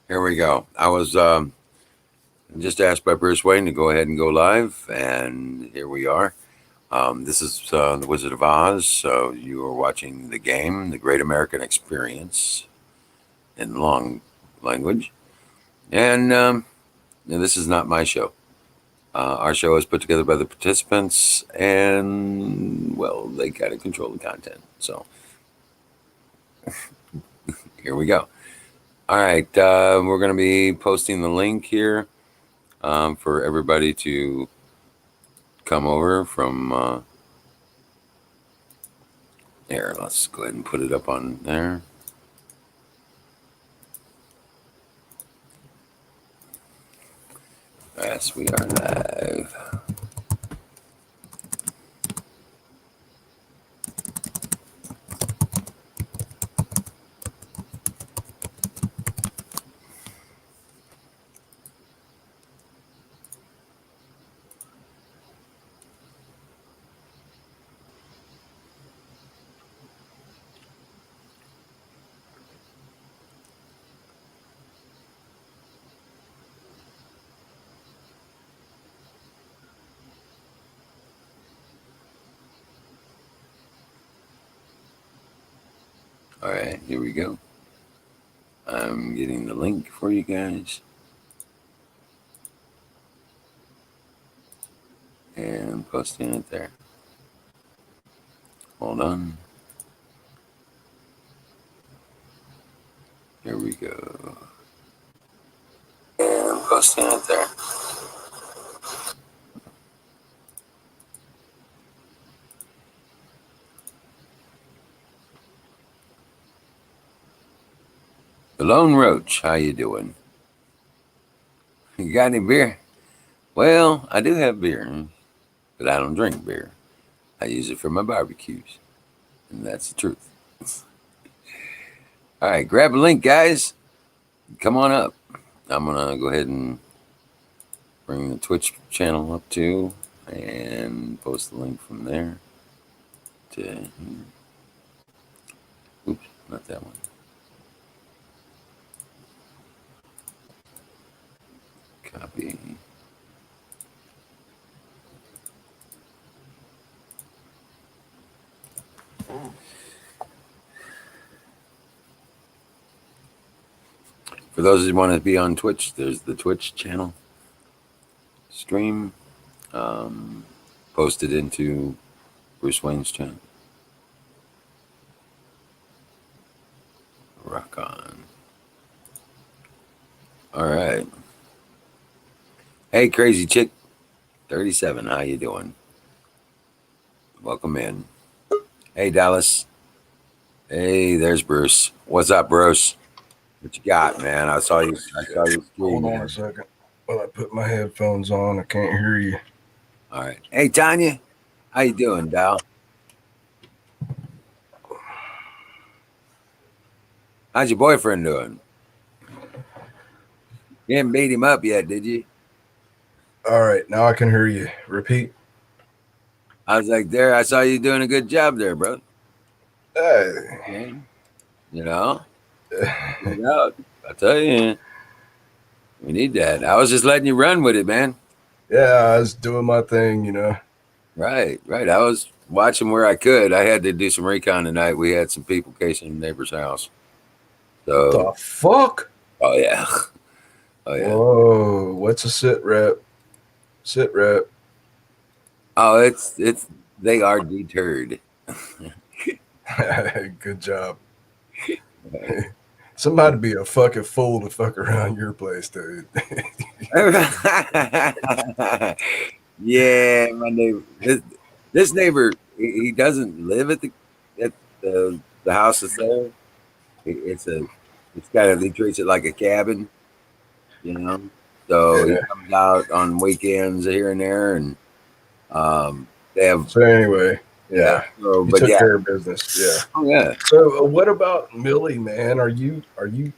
Here we go. I was just asked by Bruce Wayne to go ahead and go live, and here we are. This is The Wizard of Oz. So you are watching the game, The Great American Experience, in long language. And this is not my show. Our show is put together by the participants, and, well, they kind of control the content. So here we go. All right. We're going to be posting the link here for everybody to come over from here. Let's go ahead and put it up on there. Yes, we are live. All right, here we go. I'm getting the link for you guys. And posting it there. Hold on. Here we go. And posting it there. The Lone Roach, how you doing? You got any beer? Well, I do have beer, but I don't drink beer. I use it for my barbecues, and that's the truth. All right, grab a link, guys. Come on up. I'm gonna go ahead and bring the Twitch channel up too, and post the link from there to here. Oops, not that one. Copy. For those who want to be on Twitch, there's the Twitch channel stream posted into Bruce Wayne's channel. Rock on. All right. Hey, Crazy Chick 37, how you doing? Welcome in. Hey, Dallas. Hey, there's Bruce. What's up, Bruce? What you got, man? I saw you. Hold on a second. While I put my headphones on, I can't hear you. All right. Hey, Tanya. How you doing, Dal? How's your boyfriend doing? You didn't beat him up yet, did you? All right, now I can hear you. Repeat. I was like, there, I saw you doing a good job there, bro. Hey. You know? I tell you, we need that. I was just letting you run with it, man. Yeah, I was doing my thing, Right. I was watching where I could. I had to do some recon tonight. We had some people casing the neighbor's house. So, the fuck? Oh yeah. Oh yeah. Whoa, what's a sit rep? Sit rep. Oh, it's they are deterred. Good job. Somebody be a fucking fool to fuck around your place, dude. Yeah, my neighbor. This neighbor, he doesn't live at the house that's there. It's kind of, he treats it like a cabin, you know. So he comes out on weekends here and there, and they have. So anyway, yeah. So, You but took yeah, care of business. Yeah. oh yeah. So what about Millie, man? Are you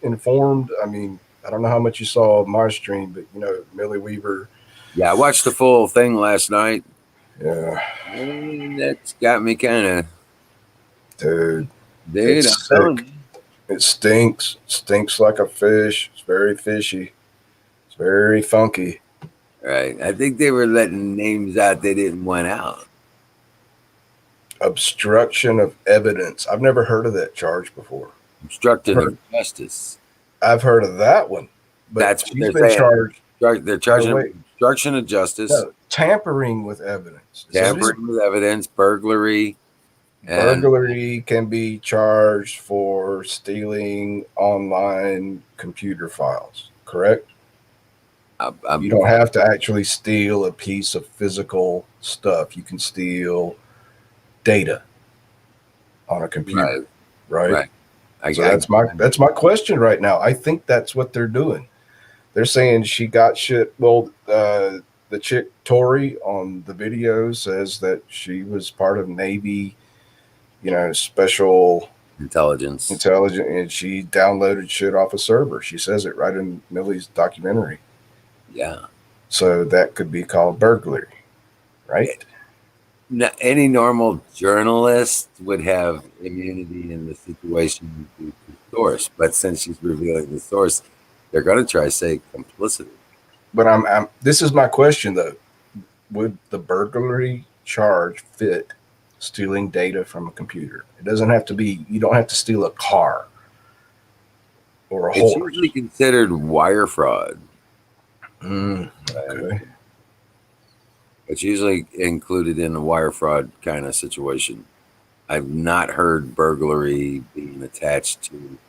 informed? I mean, I don't know how much you saw of my stream, but Millie Weaver. Yeah, I watched the full thing last night. Yeah. And that's got me kind of, Dude, dude. I'm telling you. It stinks. Stinks like a fish. It's very fishy. It's very funky. Right. I think they were letting names out they didn't want out. Obstruction of evidence. I've never heard of that charge before. I've Obstruction heard, of justice. I've heard of that one, but That's what she's they're been saying. charged. They're No, charging him wait. with obstruction of justice, No, tampering with evidence. So this tampering with evidence, burglary, and burglary can be charged for stealing online computer files, correct? You I'm don't have to actually steal a piece of physical stuff. You can steal data on a computer, right, right? right. I, So I, that's my question right now. I think that's what they're doing. They're saying she got shit. Well, the chick Tori on the video says that she was part of Navy, special intelligence. intelligence, and she downloaded shit off a server. She says it right in Millie's documentary. Yeah. So that could be called burglary, right? Any normal journalist would have immunity in the situation to source, but since she's revealing the source, they're going to try to say complicity. But this is my question though. Would the burglary charge fit stealing data from a computer? It doesn't have to be, you don't have to steal a car or a It's horse. usually considered wire fraud. Okay. It's usually included in a wire fraud kind of situation. I've not heard burglary being attached to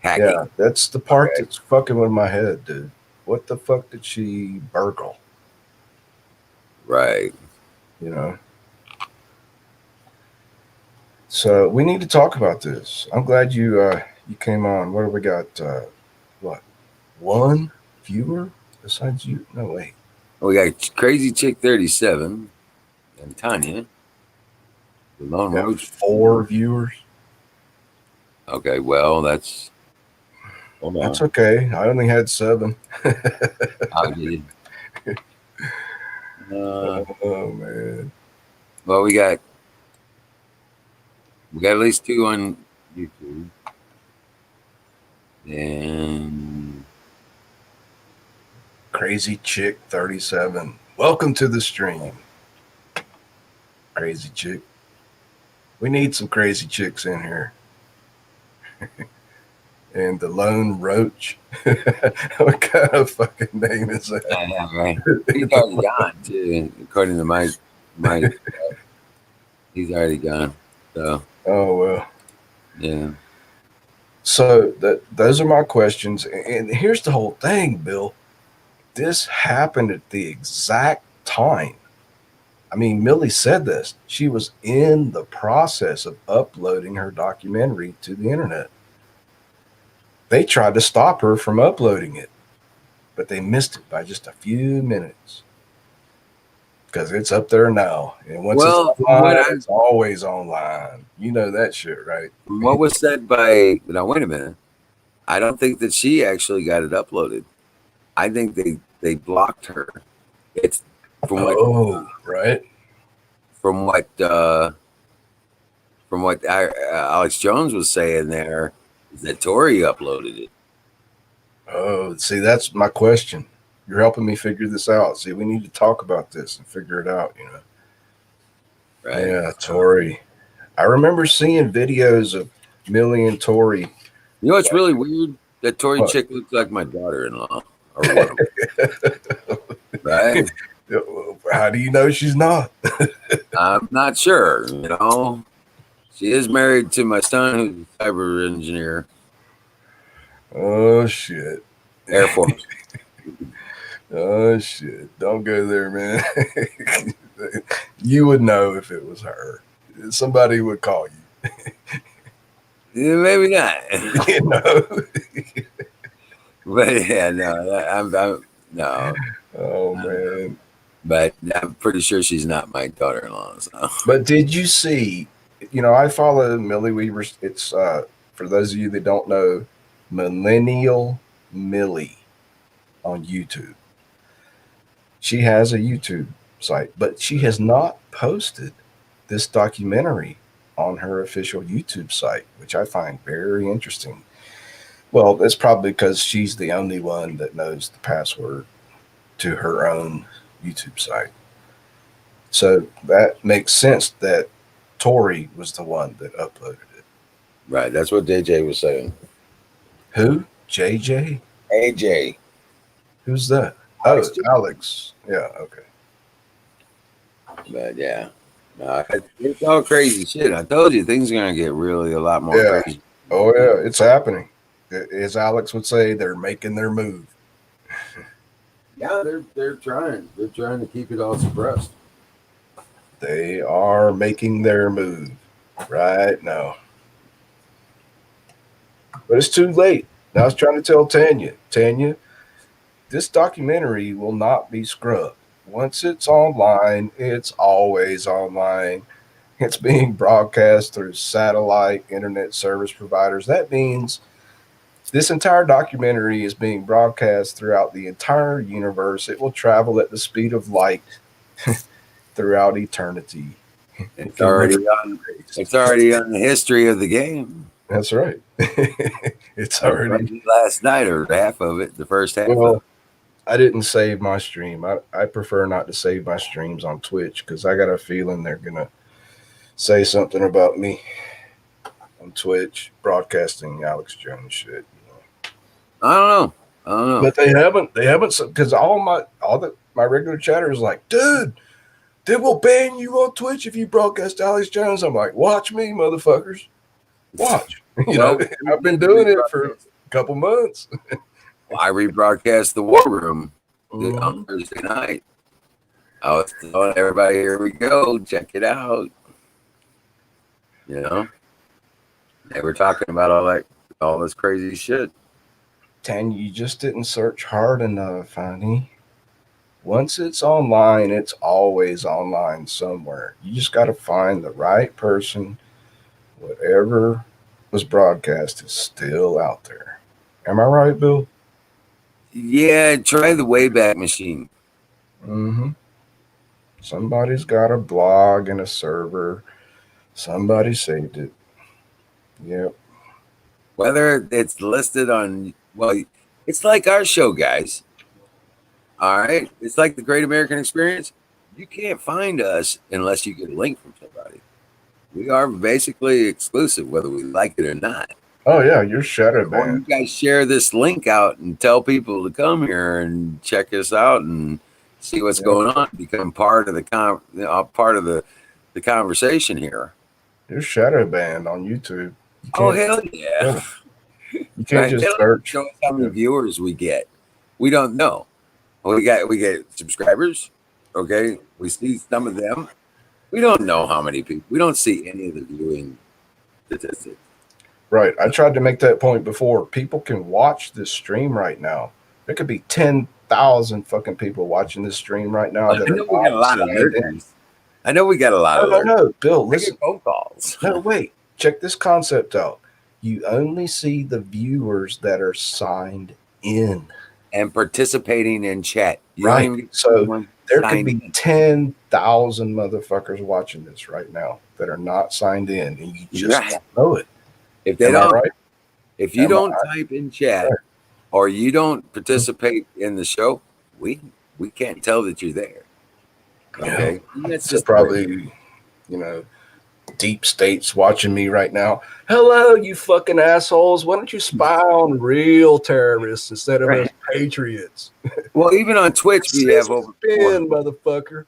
hacking. Yeah, that's the part Okay. that's fucking with my head, dude. What the fuck did she burgle? Right. You know? So we need to talk about this. I'm glad you came on. What do we got? What? One viewer besides you? No way. We got Crazy Chick 37 and Tanya, the Lone Got Roach. 4 viewers. Okay, well, that's. Hold on. That's okay. I only had 7. I'll get you. Oh man. Well, we got at least 2 on YouTube, and Crazy Chick 37. Welcome to the stream. Crazy Chick. We need some crazy chicks in here. And the Lone Roach. What kind of fucking name is that? right. He's already gone too, according to my he's already gone. So Oh well. yeah. So those are my questions. And here's the whole thing, Bill. This happened at the exact time. I mean, Millie said this. She was in the process of uploading her documentary to the internet. They tried to stop her from uploading it, but they missed it by just a few minutes. Because it's up there now. And once it's online, it's always online. You know that shit, right? What was said by now? Wait a minute. I don't think that she actually got it uploaded. I think they blocked her. It's from what right. From what Alex Jones was saying there is that Tori uploaded it. Oh, see, that's my question. You're helping me figure this out. See, we need to talk about this and figure it out, Right. Yeah, Tori. I remember seeing videos of Millie and Tori. You know what's really weird? That Tori chick looks like my daughter-in-law. Or one of them. Right? How do you know she's not? I'm not sure. She is married to my son, who's a cyber engineer. Oh shit. Air Force. Oh shit. Don't go there, man. You would know if it was her. Somebody would call you. Yeah, maybe not. But yeah, no, no. Oh man. But I'm pretty sure she's not my daughter-in-law. So. But did you see? I follow Millie Weaver. It's for those of you that don't know, Millennial Millie on YouTube. She has a YouTube site, but she has not posted this documentary on her official YouTube site, which I find very interesting. Well, that's probably because she's the only one that knows the password to her own YouTube site. So that makes sense that Tori was the one that uploaded it. Right. That's what DJ was saying. Who? JJ? AJ. Who's that? Alex Oh, Alex. Yeah, okay. But yeah. No, it's all crazy shit. I told you things are gonna get really a lot more Yeah. crazy. Oh, yeah, it's happening. As Alex would say, they're making their move. Yeah, they're trying. They're trying to keep it all suppressed. They are making their move right now. But it's too late. Now I was trying to tell Tanya, this documentary will not be scrubbed. Once it's online, it's always online. It's being broadcast through satellite internet service providers. That means this entire documentary is being broadcast throughout the entire universe. It will travel at the speed of light throughout eternity. It's already on. It's already on the history of the game. That's right. It's I already. played it last night, or half of it, the first half of Well, it. I didn't save my stream. I prefer not to save my streams on Twitch because I got a feeling they're going to say something about me on Twitch broadcasting Alex Jones shit. I don't know. I don't know. But they haven't because all my regular chatter is like, dude, they will ban you on Twitch if you broadcast Alex Jones. I'm like, watch me, motherfuckers. Watch. I've been doing it for a couple months. Well, I rebroadcast the War Room Mhm. on Thursday night. I was telling everybody, here we go, check it out. You know, they were talking about all this crazy shit. Tanya, you just didn't search hard enough, honey. Once it's online, it's always online somewhere. You just got to find the right person. Whatever was broadcast is still out there. Am I right, Bill? Yeah, try the Wayback Machine. Mm-hmm. Somebody's got a blog and a server. Somebody saved it. Yep. Whether it's listed on, well, it's like our show, guys. All right. It's like the Great American Experience. You can't find us unless you get a link from somebody. We are basically exclusive, whether we like it or not. Oh yeah, you're shadow Or you banned. guys share this link out and tell people to come here and check us out and see what's going on. Become part of the the conversation here. You're shadow banned on YouTube. You Oh can't. hell yeah! You can't Right? They just don't search. show us how many viewers we get. We don't know. We get subscribers. Okay, we see some of them. We don't know how many people. We don't see any of the viewing statistics. Right. I tried to make that point before. People can watch this stream right now. There could be 10,000 fucking people watching this stream right now. I know we got a lot of lurkers. I know we got a lot of lurkers. No, Bill, I listen. get phone calls. No, wait. Check this concept out. You only see the viewers that are signed in. And participating in chat. Right. So there could be 10,000 motherfuckers watching this right now that are not signed in, and you just don't know it. If they don't, right? If you don't I type in chat or you don't participate in the show, we can't tell that you're there. Okay, that's just probably deep states watching me right now. Hello, you fucking assholes! Why don't you spy on real terrorists instead of us patriots? Well, even on Twitch, we have over motherfucker.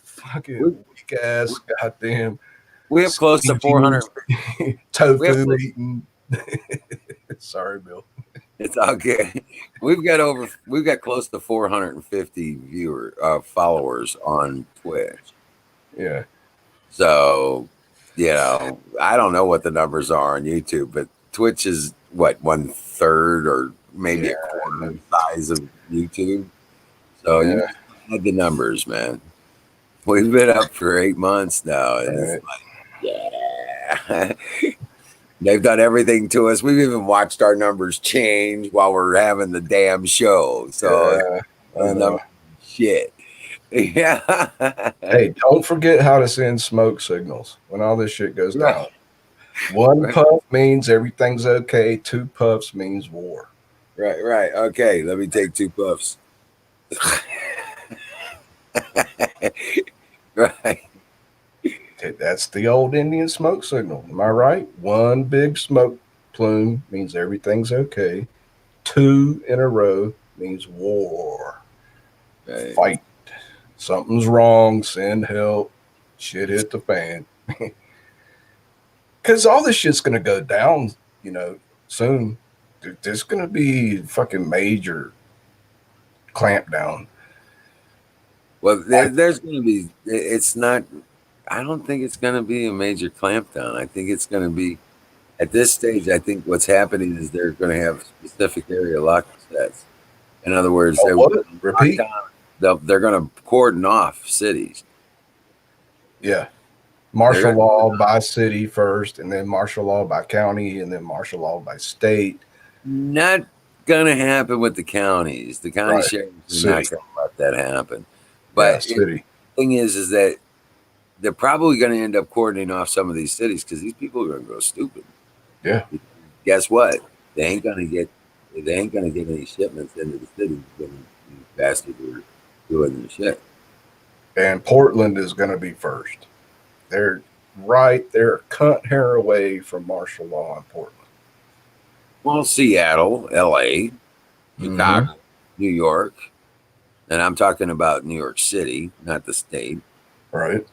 Fucking weak ass, goddamn. We have close to 400 tofu eating. Sorry, Bill. It's all good. We've got close to 450 followers on Twitch. Yeah. So, I don't know what the numbers are on YouTube, but Twitch is what, 1/3 or maybe a quarter the size of YouTube. So you had the numbers, man. We've been up for 8 months now, and it's like, yeah. They've done everything to us. We've even watched our numbers change while we're having the damn show. So, shit. Yeah. Hey, don't forget how to send smoke signals when all this shit goes Right. down. One Right. puff means everything's okay. Two puffs means war. Right. Right. Okay. Let me take two puffs. Right. That's the old Indian smoke signal. Am I right? One big smoke plume means everything's okay. Two in a row means war. Right. Fight. Something's wrong. Send help. Shit hit the fan. Because all this shit's going to go down, you know, soon. There's going to be fucking major clampdown. Well, there's going to be. It's not. I don't think it's going to be a major clampdown. I think it's going to be at this stage. I think what's happening is they're going to have specific area lock sets. In other words, Oh, they're what? lock Repeat? down. They're going to cordon off cities. Yeah. They're Martial going to law by city first, and then martial law by county, and then martial law by state. not going to happen with the counties. The county Right. sheriffs are not City. going to let that happen. Yeah, But city. the thing is that they're probably going to end up cordoning off some of these cities because these people are going to go stupid. Yeah. Guess what? They ain't going to get. They ain't going to get any shipments into the city when these bastards are doing their shit. And Portland is going to be first. They're right. They're a cunt hair away from martial law in Portland. Well, Seattle, L.A., Mm-hmm. Chicago, New York, and I'm talking about New York City, not the state. Right.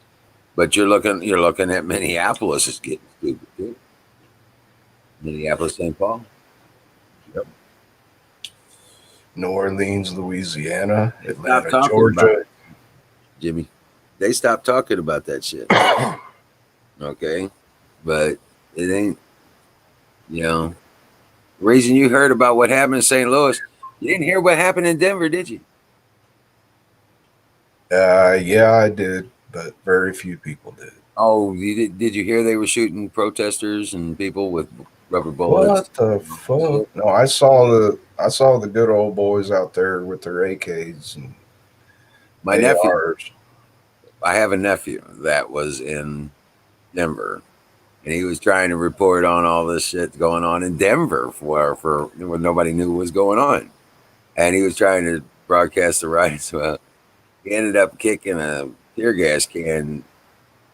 But you're looking at Minneapolis is getting stupid too. Minneapolis, St. Paul. Yep. New Orleans, Louisiana, They stopped Atlanta, talking about Georgia. it, Jimmy. They stopped talking about that shit. Okay, but it ain't. You know, the reason you heard about what happened in St. Louis, you didn't hear what happened in Denver, did you? Yeah, I did, but very few people did. Oh, you did. Did you hear they were shooting protesters and people with rubber bullets? What the fuck? No, I saw the good old boys out there with their AKs and My nephew. ARs. I have a nephew that was in Denver, and he was trying to report on all this shit going on in Denver for when nobody knew what was going on, and he was trying to broadcast the riots. Well, he ended up kicking a tear gas can.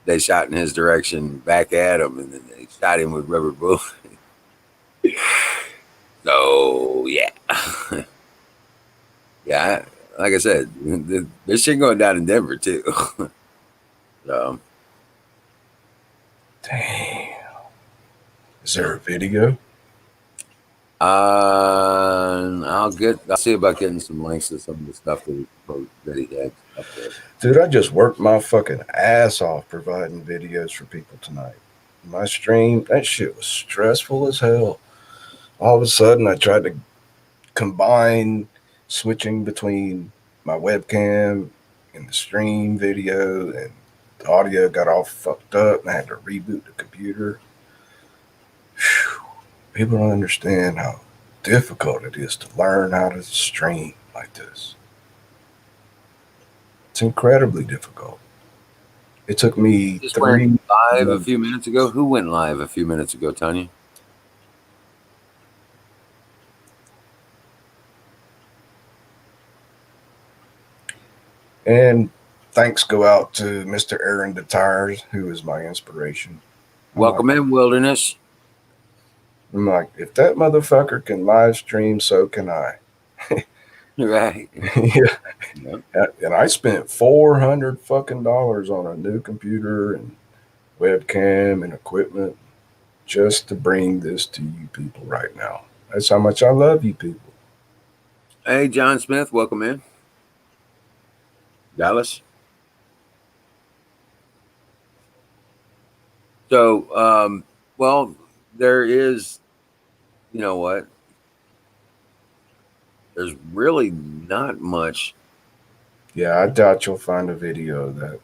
They shot in his direction back at him, and then they shot him with rubber bullets. So yeah, yeah. Like I said, there's shit going down in Denver too. So Damn. Is there a video? I'll see about getting some links to some of the stuff that he had up there. Dude, I just worked my fucking ass off providing videos for people tonight. My stream, that shit was stressful as hell. All of a sudden, I tried to combine switching between my webcam and the stream video, and the audio got all fucked up, and I had to reboot the computer. Whew. People don't understand how difficult it is to learn how to stream like this. It's incredibly difficult. It took me Just went 3 live a few months. minutes ago. Who went live a few minutes ago, Tanya? And thanks go out to Mr. Aaron DeTires, who is my inspiration. I'm like, Welcome in, Wilderness. if that motherfucker can live stream, so can I. Right. Yeah. Yep. And I spent $400 fucking dollars on a new computer and webcam and equipment just to bring this to you people right now. That's how much I love you people. Hey, John Smith, welcome in. Dallas. So, well, there is, you know what? There's really not much. Yeah, I doubt you'll find a video of that.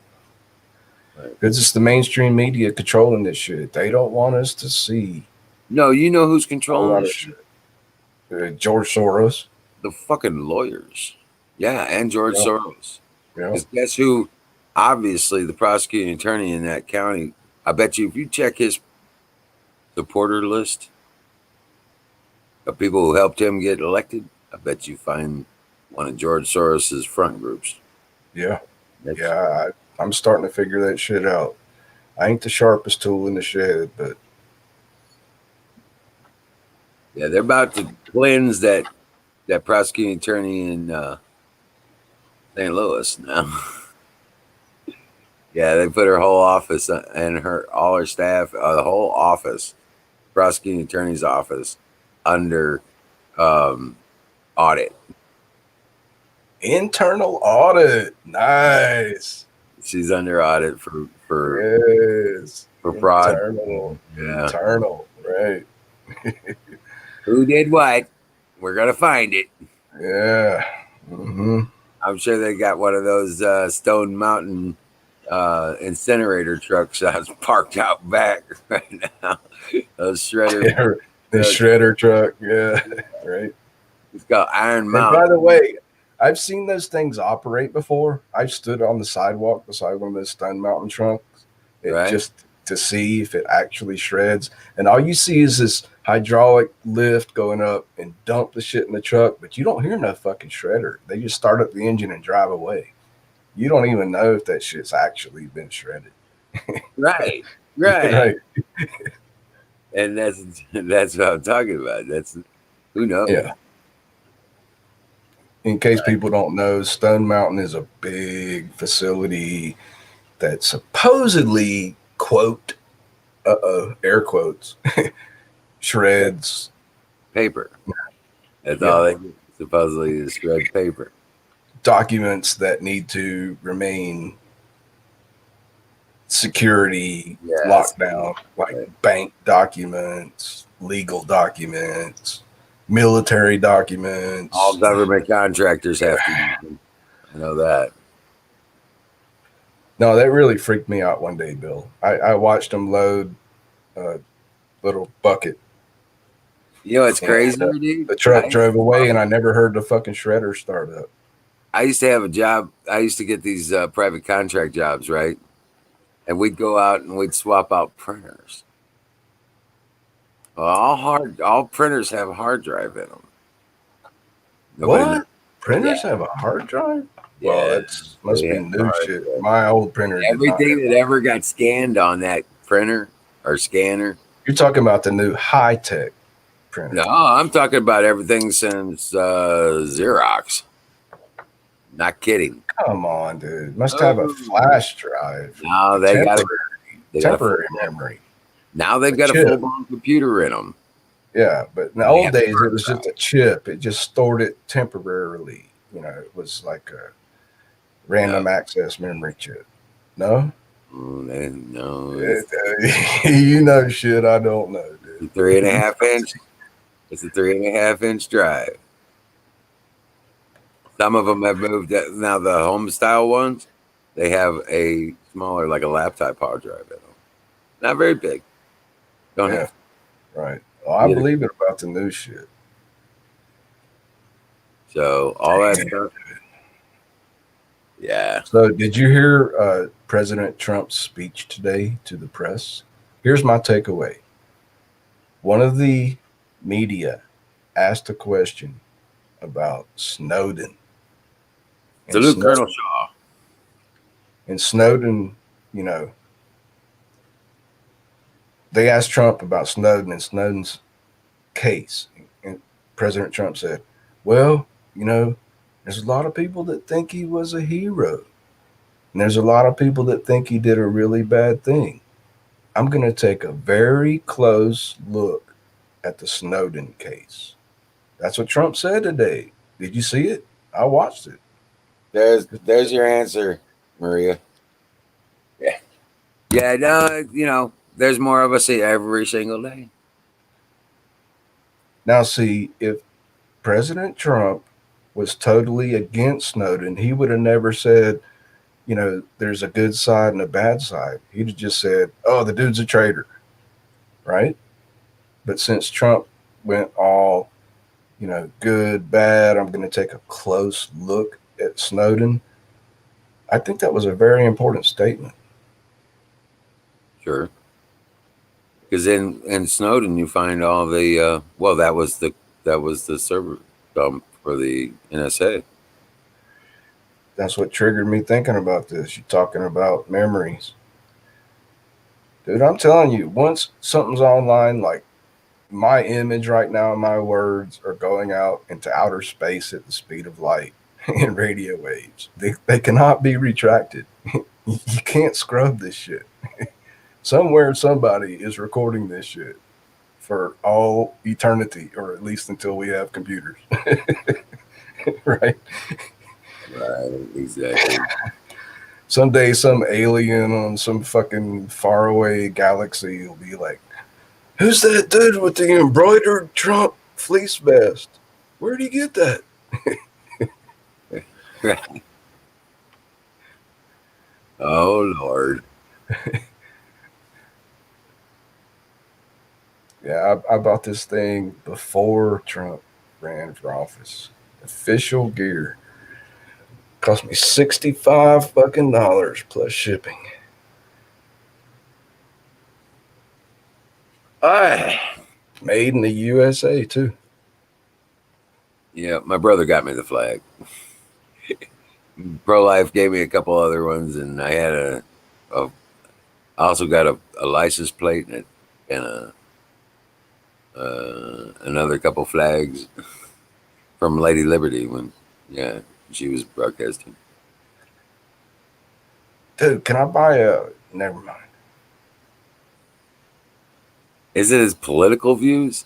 Right. Because it's the mainstream media controlling this shit. They don't want us to see No, you know who's a whole controlling lot this of shit? shit. George Soros. The fucking lawyers. Yeah, and George Yeah. Soros. Yeah. Because guess who? Obviously, the prosecuting attorney in that county. I bet you, if you check his supporter list of people who helped him get elected, I bet you find one of George Soros's front groups. Yeah. That's Yeah. I'm starting to figure that shit out. I ain't the sharpest tool in the shed, but yeah. They're about to cleanse that prosecuting attorney in St. Louis now. Yeah, they put her whole office and all her staff, the whole office, prosecuting attorney's office, under um, audit. internal audit. Nice. She's under audit Yes. for fraud. Internal. Yeah, Internal. Right. who did what? We're gonna find it. Yeah. Mm-hmm. I'm sure they got one of those Stone Mountain incinerator trucks that's parked out back right now. Those shredder. The shredder truck. Yeah. Right. It's called Iron And by Mountain. the way, I've seen those things operate before. I've stood on the sidewalk beside one of those Stone Mountain trucks, Right? just to see if it actually shreds. And all you see is this hydraulic lift going up and dump the shit in the truck, but you don't hear no fucking shredder. They just start up the engine and drive away. You don't even know if that shit's actually been shredded. Right. Right. Right. And that's what I'm talking about. That's who knows. Yeah. In case people don't know, Stone Mountain is a big facility that supposedly, quote, air quotes, shreds Paper. That's Yeah. all they do, supposedly is shred paper. documents that need to remain security Yes. lockdown, like Right. bank documents, legal documents, military documents. All government contractors have to use them. I know that. No, that really freaked me out one day, Bill. I watched them load a little bucket. You know what's And crazy, dude? the truck drove away, and I never heard the fucking shredder start up. I used to have a job. I used to get these private contract jobs, right? And we'd go out and we'd swap out printers. Well, all printers have a hard drive in them. Nobody knows. What? Printers Yeah, have a hard drive? Well, yeah, that's must they be have a new hard shit. drive. My old printer did not have. Everything that ever got scanned on that printer or scanner. You're talking about the new high tech printer. No, I'm talking about everything since Xerox. Not kidding. Come on, dude. Must have a Oh. flash drive. Now they got Temporary memory. Now they've A got a chip. full blown computer in them. Yeah, but in the They old have days, hard it was just a chip. It just stored it temporarily. You know, it was like a random access memory chip. No? No, You know shit I don't know, dude. 3.5 inch. It's a 3.5 inch drive. Some of them have moved. Now the home style ones, they have a smaller, like a laptop hard drive in them. Not very big. Don't Yeah. have. Right. Well, I Yeah. believe it about the new shit. So all that stuff. Yeah. So, did you hear President Trump's speech today to the press? Here's my takeaway. One of the media asked a question about Snowden. Salute Colonel Shaw. And Snowden, you know, they asked Trump about Snowden and Snowden's case. And President Trump said, well, you know, there's a lot of people that think he was a hero. And there's a lot of people that think he did a really bad thing. I'm going to take a very close look at the Snowden case. That's what Trump said today. Did you see it? I watched it. There's your answer, Maria. Yeah. Yeah, no, there's more of us every single day. Now, see, if President Trump was totally against Snowden, he would have never said, you know, there's a good side and a bad side. He'd have just said, oh, the dude's a traitor, right? But since Trump went all, you know, good, bad, I'm going to take a close look at Snowden. I think that was a very important statement. Sure. Because in Snowden, you find all the well, that was the server dump for the NSA. That's what triggered me thinking about this. You're talking about memories. Dude, I'm telling you, once something's online, like my image right now, my words are going out into outer space at the speed of light in radio waves. They cannot be retracted. You can't scrub this shit. Somewhere, somebody is recording this shit for all eternity, or at least until we have computers. Right? Right. Exactly. Someday, some alien on some fucking faraway galaxy will be like, "Who's that dude with the embroidered Trump fleece vest? Where'd he get that?" Oh Lord. Yeah, I bought this thing before Trump ran for office. Official gear. Cost me 65 fucking dollars plus shipping. Ah. Made in the USA too. Yeah, my brother got me the flag. Pro Life gave me a couple other ones, and I had a I also got a license plate and another couple flags from Lady Liberty when, yeah, she was broadcasting. Dude, can I buy a never mind. Is it his political views?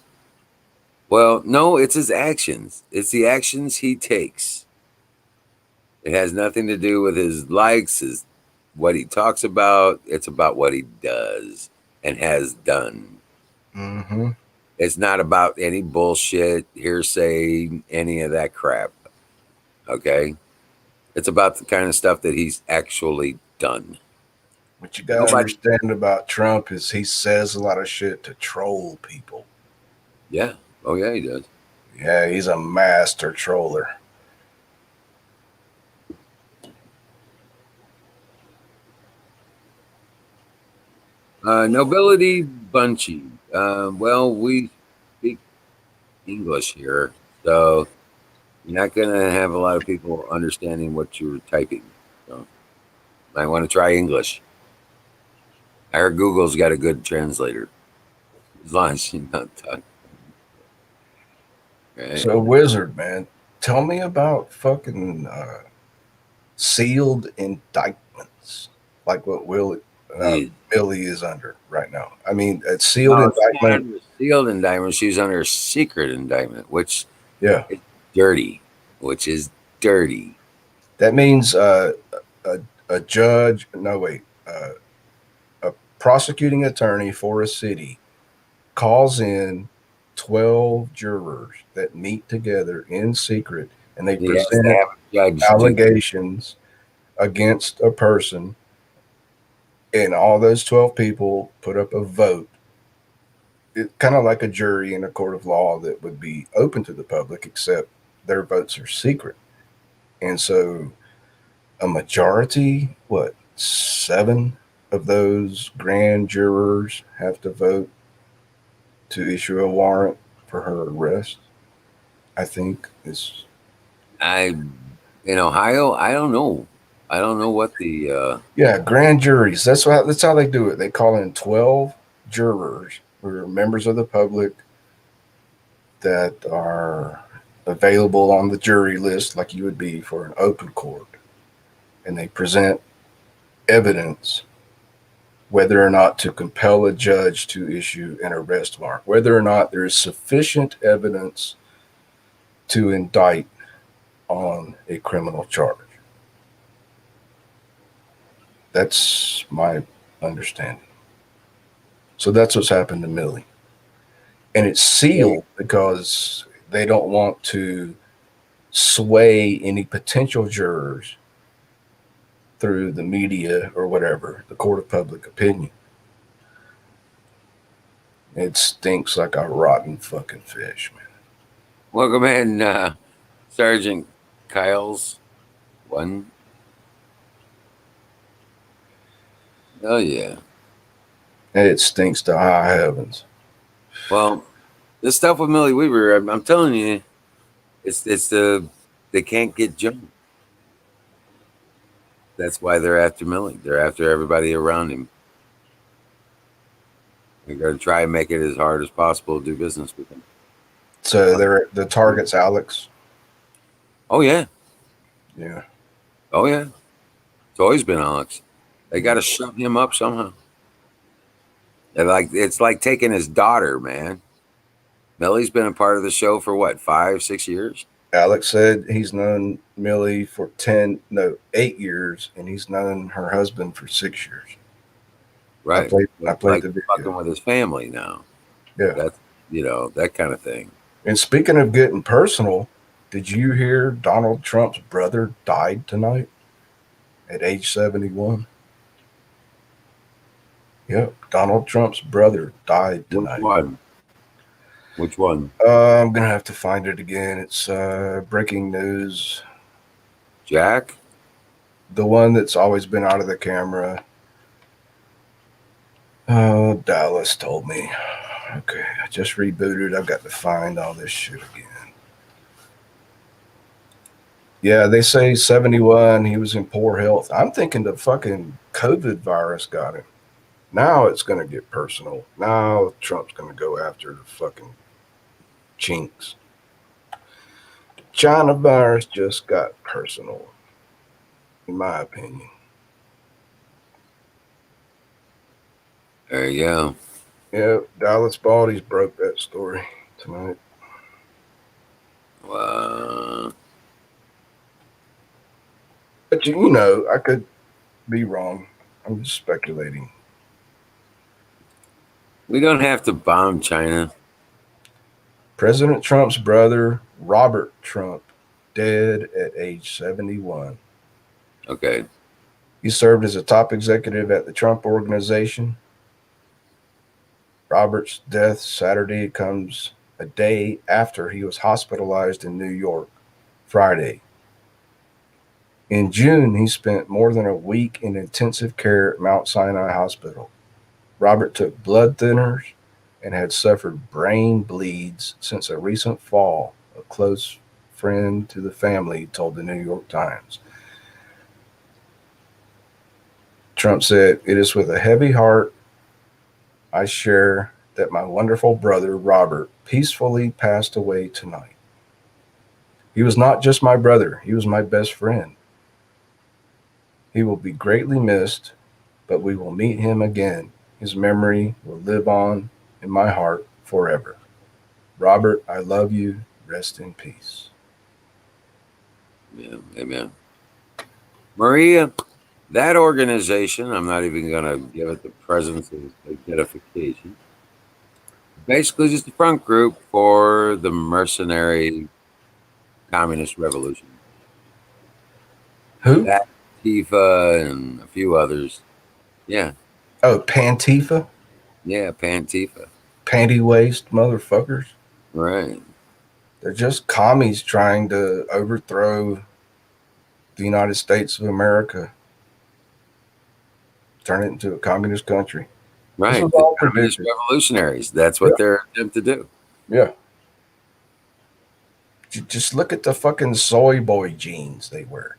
Well, no, it's his actions. It's the actions he takes. It has nothing to do with his likes, his what he talks about. It's about what he does and has done. Mm-hmm. It's not about any bullshit, hearsay, any of that crap. Okay? It's about the kind of stuff that he's actually done. What you gotta Nobody, understand about Trump is he says a lot of shit to troll people. yeah. Oh, yeah, he does. Yeah, he's a master troller. Nobility Bunchy. Well, we speak English here, so you're not going to have a lot of people understanding what you're typing. So I want to try English. I heard Google's got a good translator. As long as you're not talking, right? So, Wizard, man, tell me about fucking sealed indictments, like what Yeah. Billy is under right now. I mean, a sealed No, she's not indictment. under a sealed indictment. She's under a secret indictment, which Yeah, is dirty. Which is dirty. that means a, a judge. No, wait. A prosecuting attorney for a city calls in 12 jurors that meet together in secret and they He has to present have a judge do. allegations against a person, and all those 12 people put up a vote. It's kind of like a jury in a court of law that would be open to the public, except their votes are secret. And so a majority, what, seven of those grand jurors have to vote to issue a warrant for her arrest. I think is I in Ohio, I don't know. I don't know what the yeah, grand juries. That's how they do it. They call in 12 jurors who are members of the public that are available on the jury list, like you would be for an open court, and they present evidence whether or not to compel a judge to issue an arrest warrant, whether or not there is sufficient evidence to indict on a criminal charge. That's my understanding. So that's what's happened to Millie. And it's sealed because they don't want to sway any potential jurors through the media or whatever, the court of public opinion. It stinks like a rotten fucking fish, man. welcome in Sergeant Kyle's one. Oh yeah. And it stinks to high heavens. Well, this stuff with Millie Weaver, I'm telling you, it's they can't get Joe. That's why they're after Millie. They're after everybody around him. They're going to try and make it as hard as possible to do business with him. So they're the target's Alex. Oh yeah, Yeah. oh yeah. It's always been Alex. They got Yeah. to shove him up somehow. They're like it's like taking his daughter, man. Millie's been a part of the show for what 5, 6 years. Alex said he's known Millie for 8 years, and he's known her husband for 6 years. Right. I It's played like the fucking video. with his family now. Yeah. That's that kind of thing. And speaking of getting personal, did you hear Donald Trump's brother died tonight at age 71? Yep, Donald Trump's brother died Which tonight. one? Which one? I'm gonna have to find it again. It's breaking news. Jack? The one that's always been out of the camera. Oh, Dallas told me. Okay, I just rebooted. I've got to find all this shit again. Yeah, they say 71. He was in poor health. I'm thinking the fucking COVID virus got him. Now it's going to get personal. Now Trump's going to go after the fucking chinks. China virus just got personal, in my opinion. There you go. Yeah, Dallas Baldy's broke that story tonight. Uh, But you know, I could be wrong. I'm just speculating. we don't have to bomb China. President Trump's brother, Robert Trump, dead at age 71. Okay. He served as a top executive at the Trump Organization. Robert's death Saturday comes a day after he was hospitalized in New York Friday. In June, he spent more than a week in intensive care at Mount Sinai Hospital. Robert took blood thinners and had suffered brain bleeds since a recent fall, a close friend to the family told the New York Times. Trump said, "It is with a heavy heart I share that my wonderful brother Robert peacefully passed away tonight. He was not just my brother, he was my best friend. He will be greatly missed, but we will meet him again. His memory will live on in my heart forever. Robert, I love you. Rest in peace." Yeah. Amen. Maria, that organization, I'm not even going to give it the presence of identification. Basically, just a front group for the mercenary communist revolution. Who? That Tifa and a few others. Yeah. Oh, Pantifa? Yeah. Pantifa. Panty waist motherfuckers. Right. They're just commies trying to overthrow the United States of America, turn it into a communist country. This Right. was The all communist predicted. revolutionaries. That's Yeah. what they're attempt to do. Yeah. Just look at the fucking soy boy jeans they wear.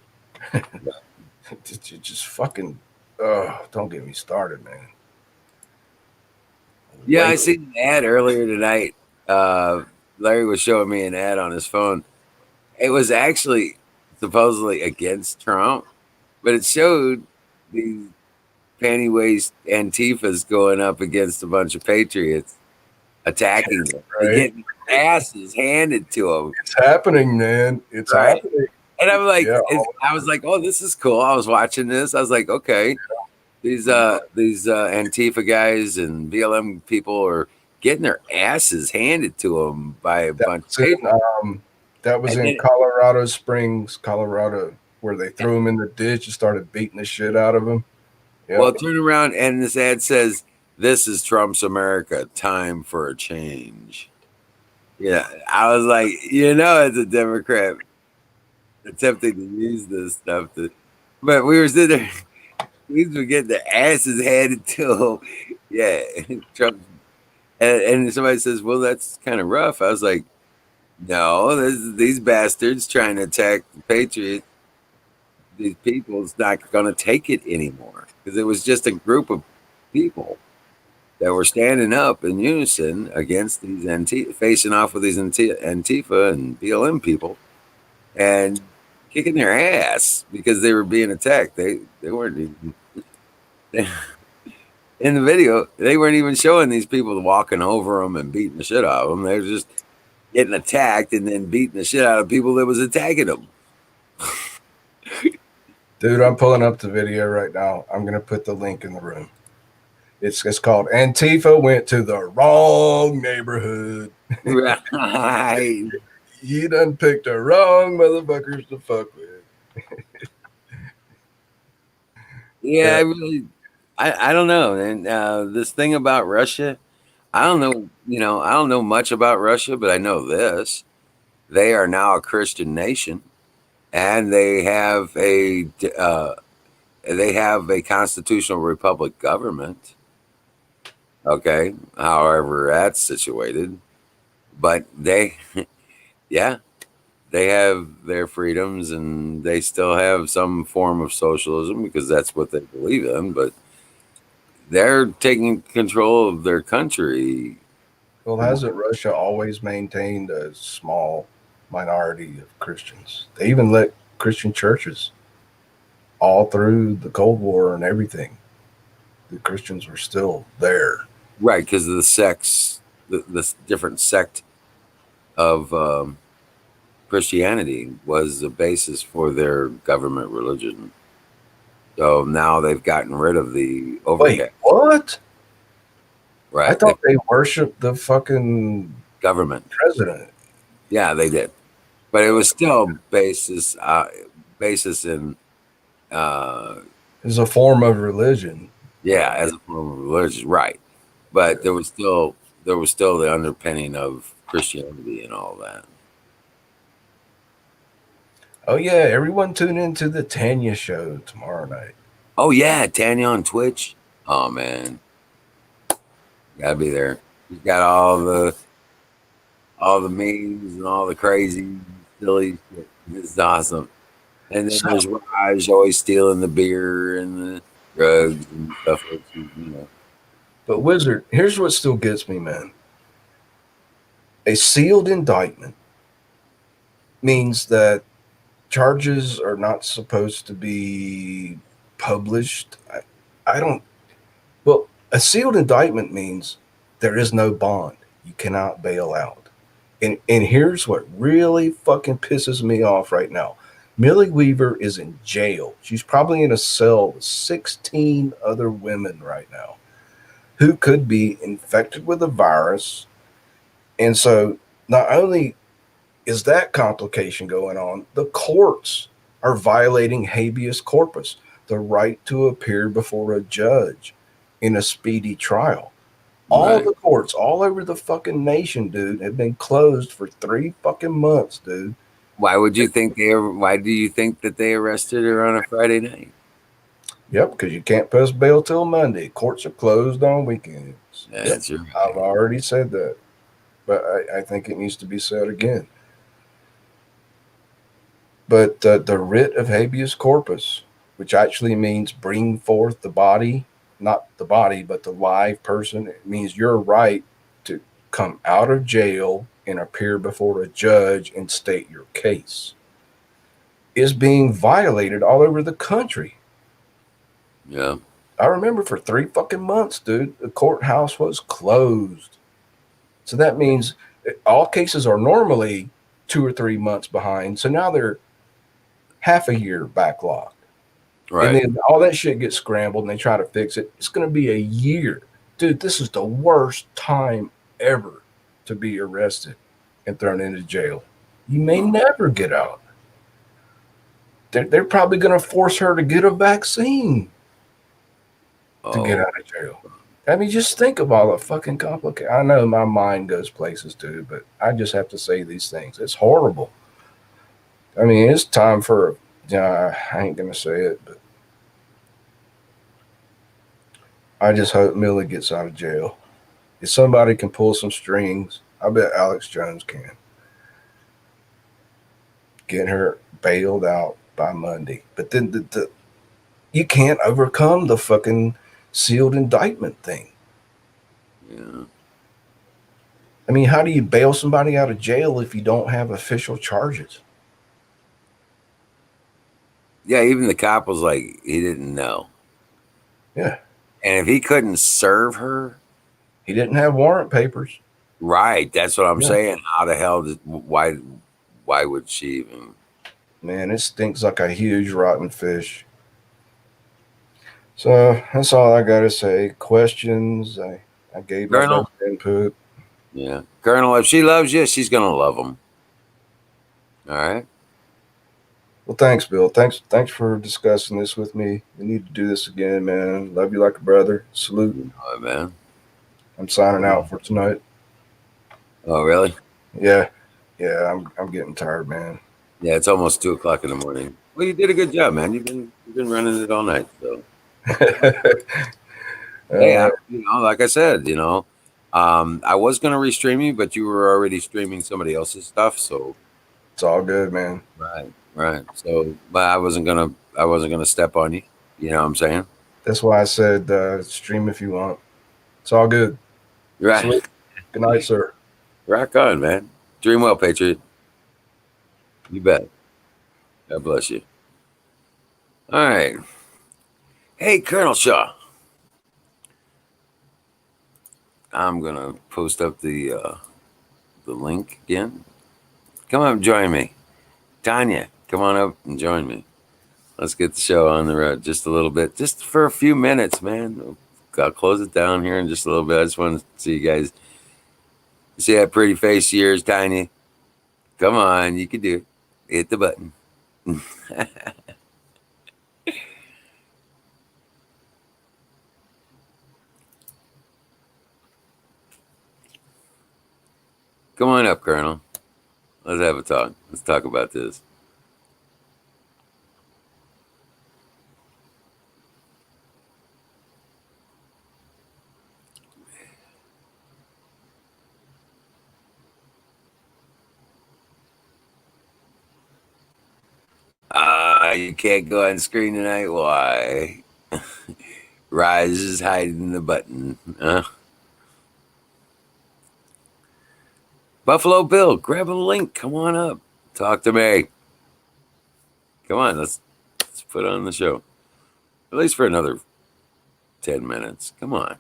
Just fucking, don't get me started, man. Yeah, I Wait, seen an ad earlier tonight. Larry was showing me an ad on his phone. It was actually supposedly against Trump, but it showed these panty waist Antifas going up against a bunch of patriots, attacking them, and right? getting asses handed to them. It's happening, man. It's Right. happening. And I'm like, Yeah. I was like, oh, this is cool. I was watching this. I was like, okay, these Antifa guys and BLM people are getting their asses handed to them by a That bunch of was people. that was And in then, Colorado Springs, Colorado, where they threw him in the ditch and started beating the shit out of him. Yeah. well, turn around and this ad says, "This is Trump's America. Time for a change." Yeah, I was like, it's a Democrat attempting to use this stuff to, but we were sitting there. These were getting their asses handed to them. Yeah, Trump. And somebody says, "Well, that's kind of rough." I was like, "No, these bastards trying to attack the Patriots. These people's not going to take it anymore because it was just a group of people that were standing up in unison against these facing off with these Antifa and BLM people and kicking their ass because they were being attacked. They weren't even in the video. They weren't even showing these people walking over them and beating the shit out of them. They were just getting attacked and then beating the shit out of people that was attacking them. Dude, I'm pulling up the video right now. I'm gonna put the link in the room. It's called Antifa went to the wrong neighborhood. Right. You done picked the wrong motherfuckers to fuck with. Yeah, Yeah. I don't know. And this thing about Russia, I don't know, I don't know much about Russia, but I know this. They are now a Christian nation and they have a constitutional republic government. Okay. However, that's situated, but yeah, they have their freedoms and they still have some form of socialism because that's what they believe in, but they're taking control of their country. Well, hasn't Russia always maintained a small minority of Christians? They even let Christian churches all through the Cold War and everything. The Christians were still there. Right, because of the sects, the different sect of Christianity was the basis for their government religion. So now they've gotten rid of the Wait, overcast. what? I Right, the thought they worshiped the fucking government. president. Yeah, they did, but it was still basis in uh, It's a form of religion. yeah, as a form of religion, right? But there was still the underpinning of Christianity and all that. Oh yeah, everyone tune into the Tanya show tomorrow night. Oh yeah, Tanya on Twitch. Oh man, gotta be there. He's got all the memes and all the crazy silly shit. It's awesome. And then So, there's Raj always stealing the beer and the drugs and stuff like that. but Wizard, here's what still gets me, man. A sealed indictment means that charges are not supposed to be published. I don't. Well, a sealed indictment means there is no bond. You cannot bail out. And here's what really fucking pisses me off right now. Millie Weaver is in jail. She's probably in a cell with 16 other women right now who could be infected with the virus. And so not only is that complication going on, the courts are violating habeas corpus, the right to appear before a judge in a speedy trial. All Right. the courts all over the fucking nation, dude, have been closed for 3 fucking months, dude. Why do you think that they arrested her on a Friday night? Yep, because you can't post bail till Monday. Courts are closed on weekends. Yep, That's I've right. already said that, but I think it needs to be said again. But the writ of habeas corpus, which actually means bring forth the body, not the body, but the live person, it means your right to come out of jail and appear before a judge and state your case, is being violated all over the country. Yeah. I remember for 3 fucking months, dude, the courthouse was closed. So that means all cases are normally 2 or 3 months behind. So now they're half a year backlog. And Right. then all that shit gets scrambled and they try to fix it. It's going to be a year. Dude, this is the worst time ever to be arrested and thrown into jail. You may never get out. They're probably going to force her to get a vaccine to get Oh. out of jail. I mean, just think of all the fucking complicated. I know my mind goes places too, but I just have to say these things. It's horrible. I mean, it's time for, I ain't going to say it, but I just hope Millie gets out of jail. If somebody can pull some strings, I bet Alex Jones can get her bailed out by Monday. But then you can't overcome the fucking sealed indictment thing. Yeah. I mean, how do you bail somebody out of jail if you don't have official charges? Yeah, even the cop was like, he didn't know. Yeah. And if he couldn't serve her, He didn't have warrant papers. right, that's what I'm Yeah. saying. How the hell why would she even? Man, it stinks like a huge rotten fish. So that's all I got to say. Questions. I gave my Colonel? best input. Yeah. Colonel, if she loves you, she's going to love him. All right. Well, thanks, Bill. Thanks for discussing this with me. We need to do this again, man. Love you like a brother. Salute. You know it, man. I'm signing out for tonight. Oh, really? Yeah, yeah. I'm getting tired, man. Yeah, it's almost 2 o'clock in the morning. Well, you did a good job, man. You've been running it all night. So, hey, All right. like I said, I was gonna restream you, but you were already streaming somebody else's stuff. So, It's all good, man. right, right. So, but I wasn't gonna step on you. You know what I'm saying? That's why I said stream if you want. It's all good. Right. Salute. Good night, sir. Rock on, man. Dream well, Patriot. You bet. God bless you. All right. Hey, Colonel Shaw. I'm gonna post up the link again. Come up and join me. Tanya, come on up and join me. Let's get the show on the road just a little bit, just for a few minutes, man. I'll close it down here in just a little bit. I just want to see you guys. See that pretty face of yours, Tanya? Come on, you can do it. Hit the button. Come on up, Colonel. Let's have a talk. Let's talk about this. You can't go on screen tonight. Why? Rise is hiding the button. Buffalo Bill, grab a link. Come on up. Talk to me. Come on, let's put on the show. At least for another 10 minutes. Come on.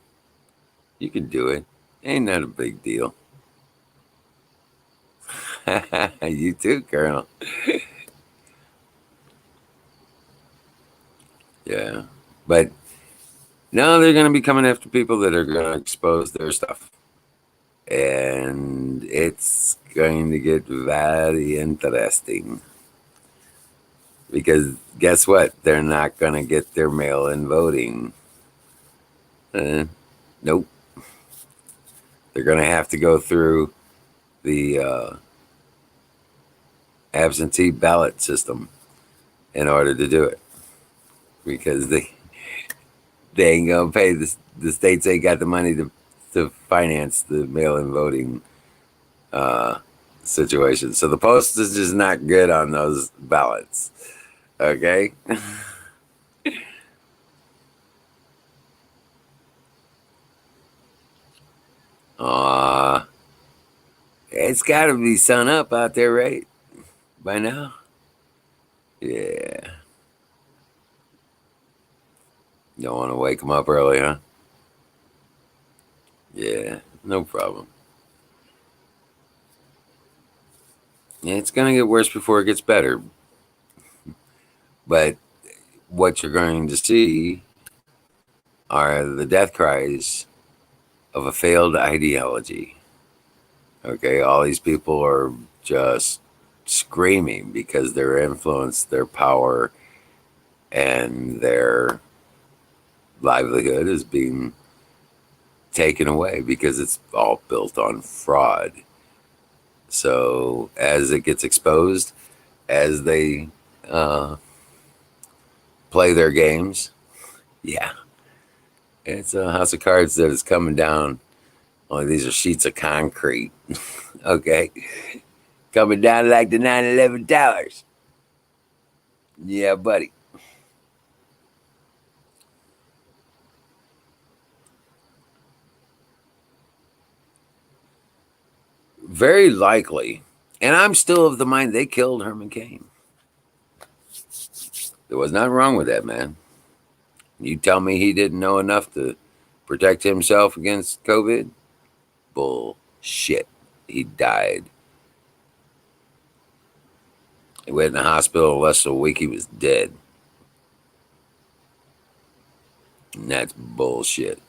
You can do it. Ain't that a big deal? You too, Colonel. Yeah. But now they're going to be coming after people that are going to expose their stuff. And it's going to get very interesting. Because guess what? They're not going to get their mail in voting. Nope. They're going to have to go through the absentee ballot system in order to do it. Because they ain't gonna pay the states ain't got the money to finance the mail-in voting situation. So the postage is not good on those ballots. Okay. uh it's got to be sun up out there, right? By now. Yeah. Don't want to wake them up early, huh? Yeah, no problem. Yeah, it's gonna get worse before it gets better. But what you're going to see are the death cries of a failed ideology. Okay, all these people are just screaming because their influence, their power, and their livelihood is being taken away because it's all built on fraud. So as it gets exposed, as they play their games, yeah, It's a house of cards that is coming down. Only these are sheets of concrete. Okay. Coming down like the 9/11 towers. Yeah, buddy. Very likely. And I'm still of the mind they killed Herman Cain. There was nothing wrong with that man. You tell me he didn't know enough to protect himself against COVID? Bullshit. He died. He went in the hospital less than a week. He was dead. And that's bullshit.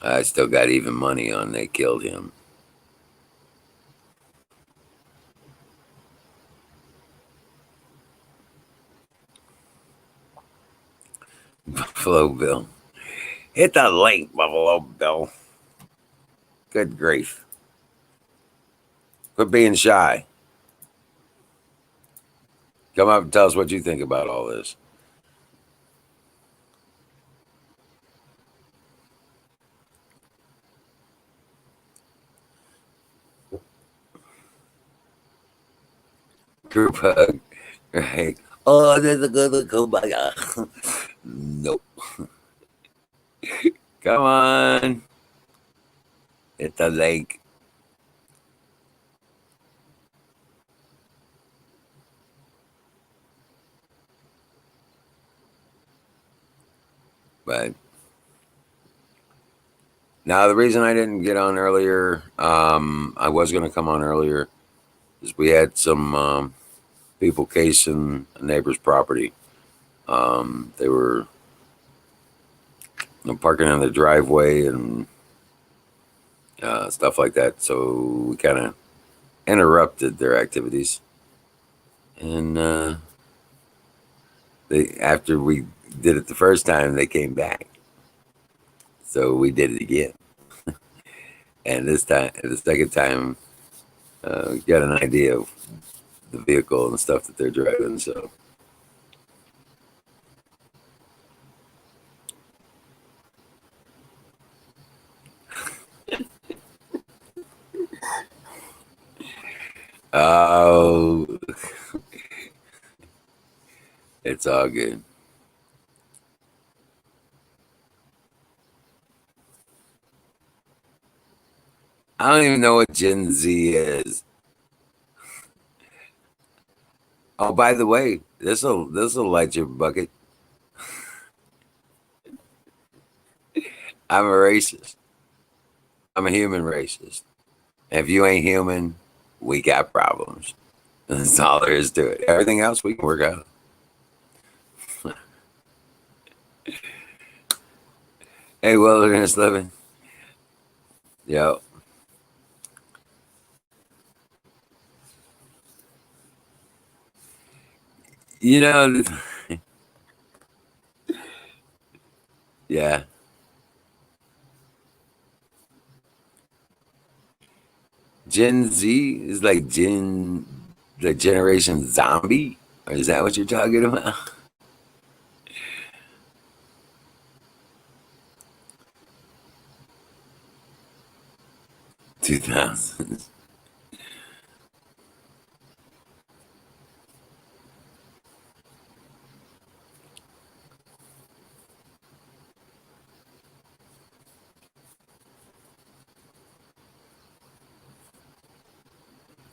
I still got even money on they killed him. Buffalo Bill. Hit the link, Buffalo Bill. Good grief. Quit being shy. Come up and tell us what you think about all this. Group hug. Right. Oh, there's a good kumbaya. Nope. Come on. Hit the lake. But now the reason I didn't get on earlier, I was going to come on earlier, is we had some people casing a neighbor's property. They were parking on the driveway and stuff like that. So we kind of interrupted their activities. And after we did it the first time, they came back. So we did it again. And this time, the second time, we got an idea of the vehicle and stuff that they're driving. So oh, it's all good. I don't even know what Gen Z is. Oh, by the way, this'll light your bucket. I'm a racist. I'm a human racist. If you ain't human, we got problems. That's all there is to it. Everything else we can work out. Hey, wilderness living. Yo. You know, yeah. Gen Z is like the generation zombie? Or is that what you're talking about? 2000s.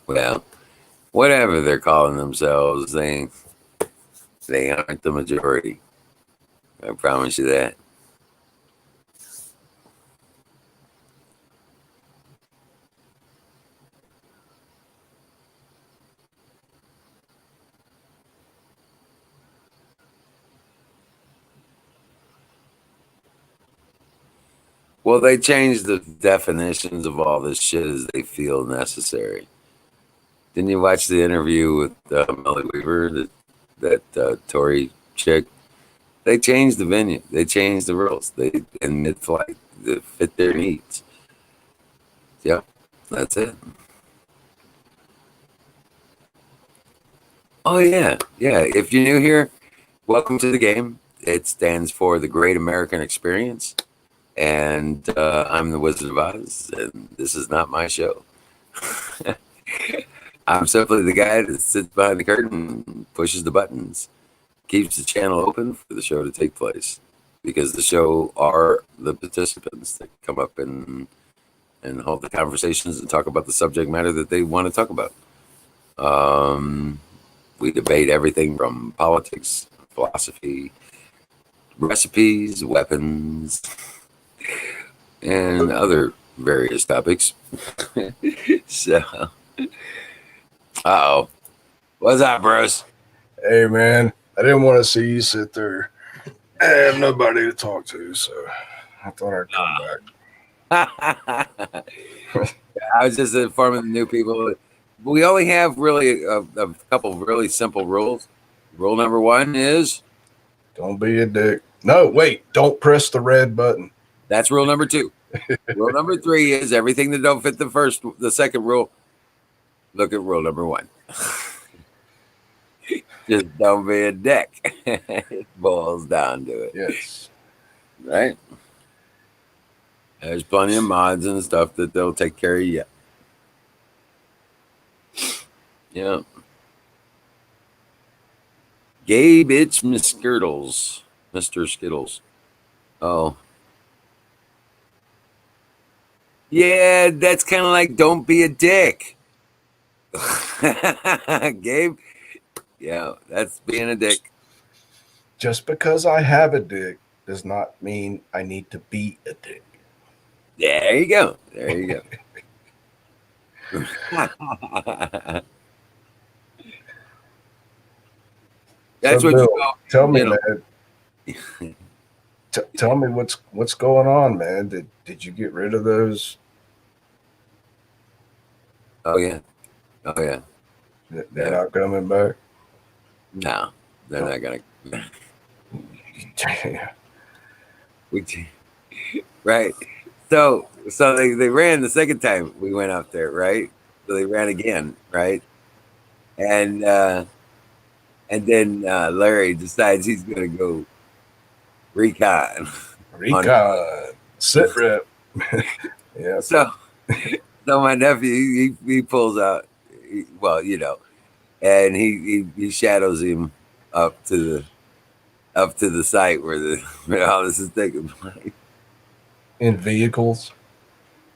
Well, whatever they're calling themselves, they aren't the majority. I promise you that. Well, they change the definitions of all this shit as they feel necessary. Didn't you watch the interview with Melly Weaver, that Tory chick? They changed the venue. They changed the rules. They in mid-flight to fit their needs. Yep, that's it. Oh yeah, yeah. If you're new here, welcome to the game. It stands for the Great American Experience. And I'm the Wizard of Oz, and this is not my show. I'm simply the guy that sits behind the curtain, and pushes the buttons, keeps the channel open for the show to take place. Because the show are the participants that come up and hold the conversations and talk about the subject matter that they want to talk about. We debate everything from politics, philosophy, recipes, weapons, and other various topics. So, oh, what's up, Bruce? Hey, man, I didn't want to see you sit there. I have nobody to talk to, so I thought I'd come back. I was just informing the new people. We only have really a couple of really simple rules. Rule number one is Don't be a dick. No, wait, don't press the red button. that's rule number two. Rule number three is everything that don't fit the second rule. Look at rule number one. Just don't be a dick. It boils down to it. Yes. Right? There's plenty of mods and stuff that they'll take care of you. Yeah. Gabe, it's Miss Skittles. Mr. Skittles. Oh. Yeah, that's kind of like don't be a dick. Gabe, yeah, that's being a dick. Just because I have a dick does not mean I need to be a dick. There you go. There you go. That's So, what Bill, you call tell me, middle. man. Tell me what's going on, man. Did you get rid of those? Oh yeah. Oh yeah. They're not coming back. No, they're not gonna. Right. So they ran the second time we went up there, right? So they ran again, right? And then Larry decides he's gonna go recon. Recon, sit rep. Yeah. So my nephew he pulls out, and he shadows him up to the site where all this is taking place. In vehicles.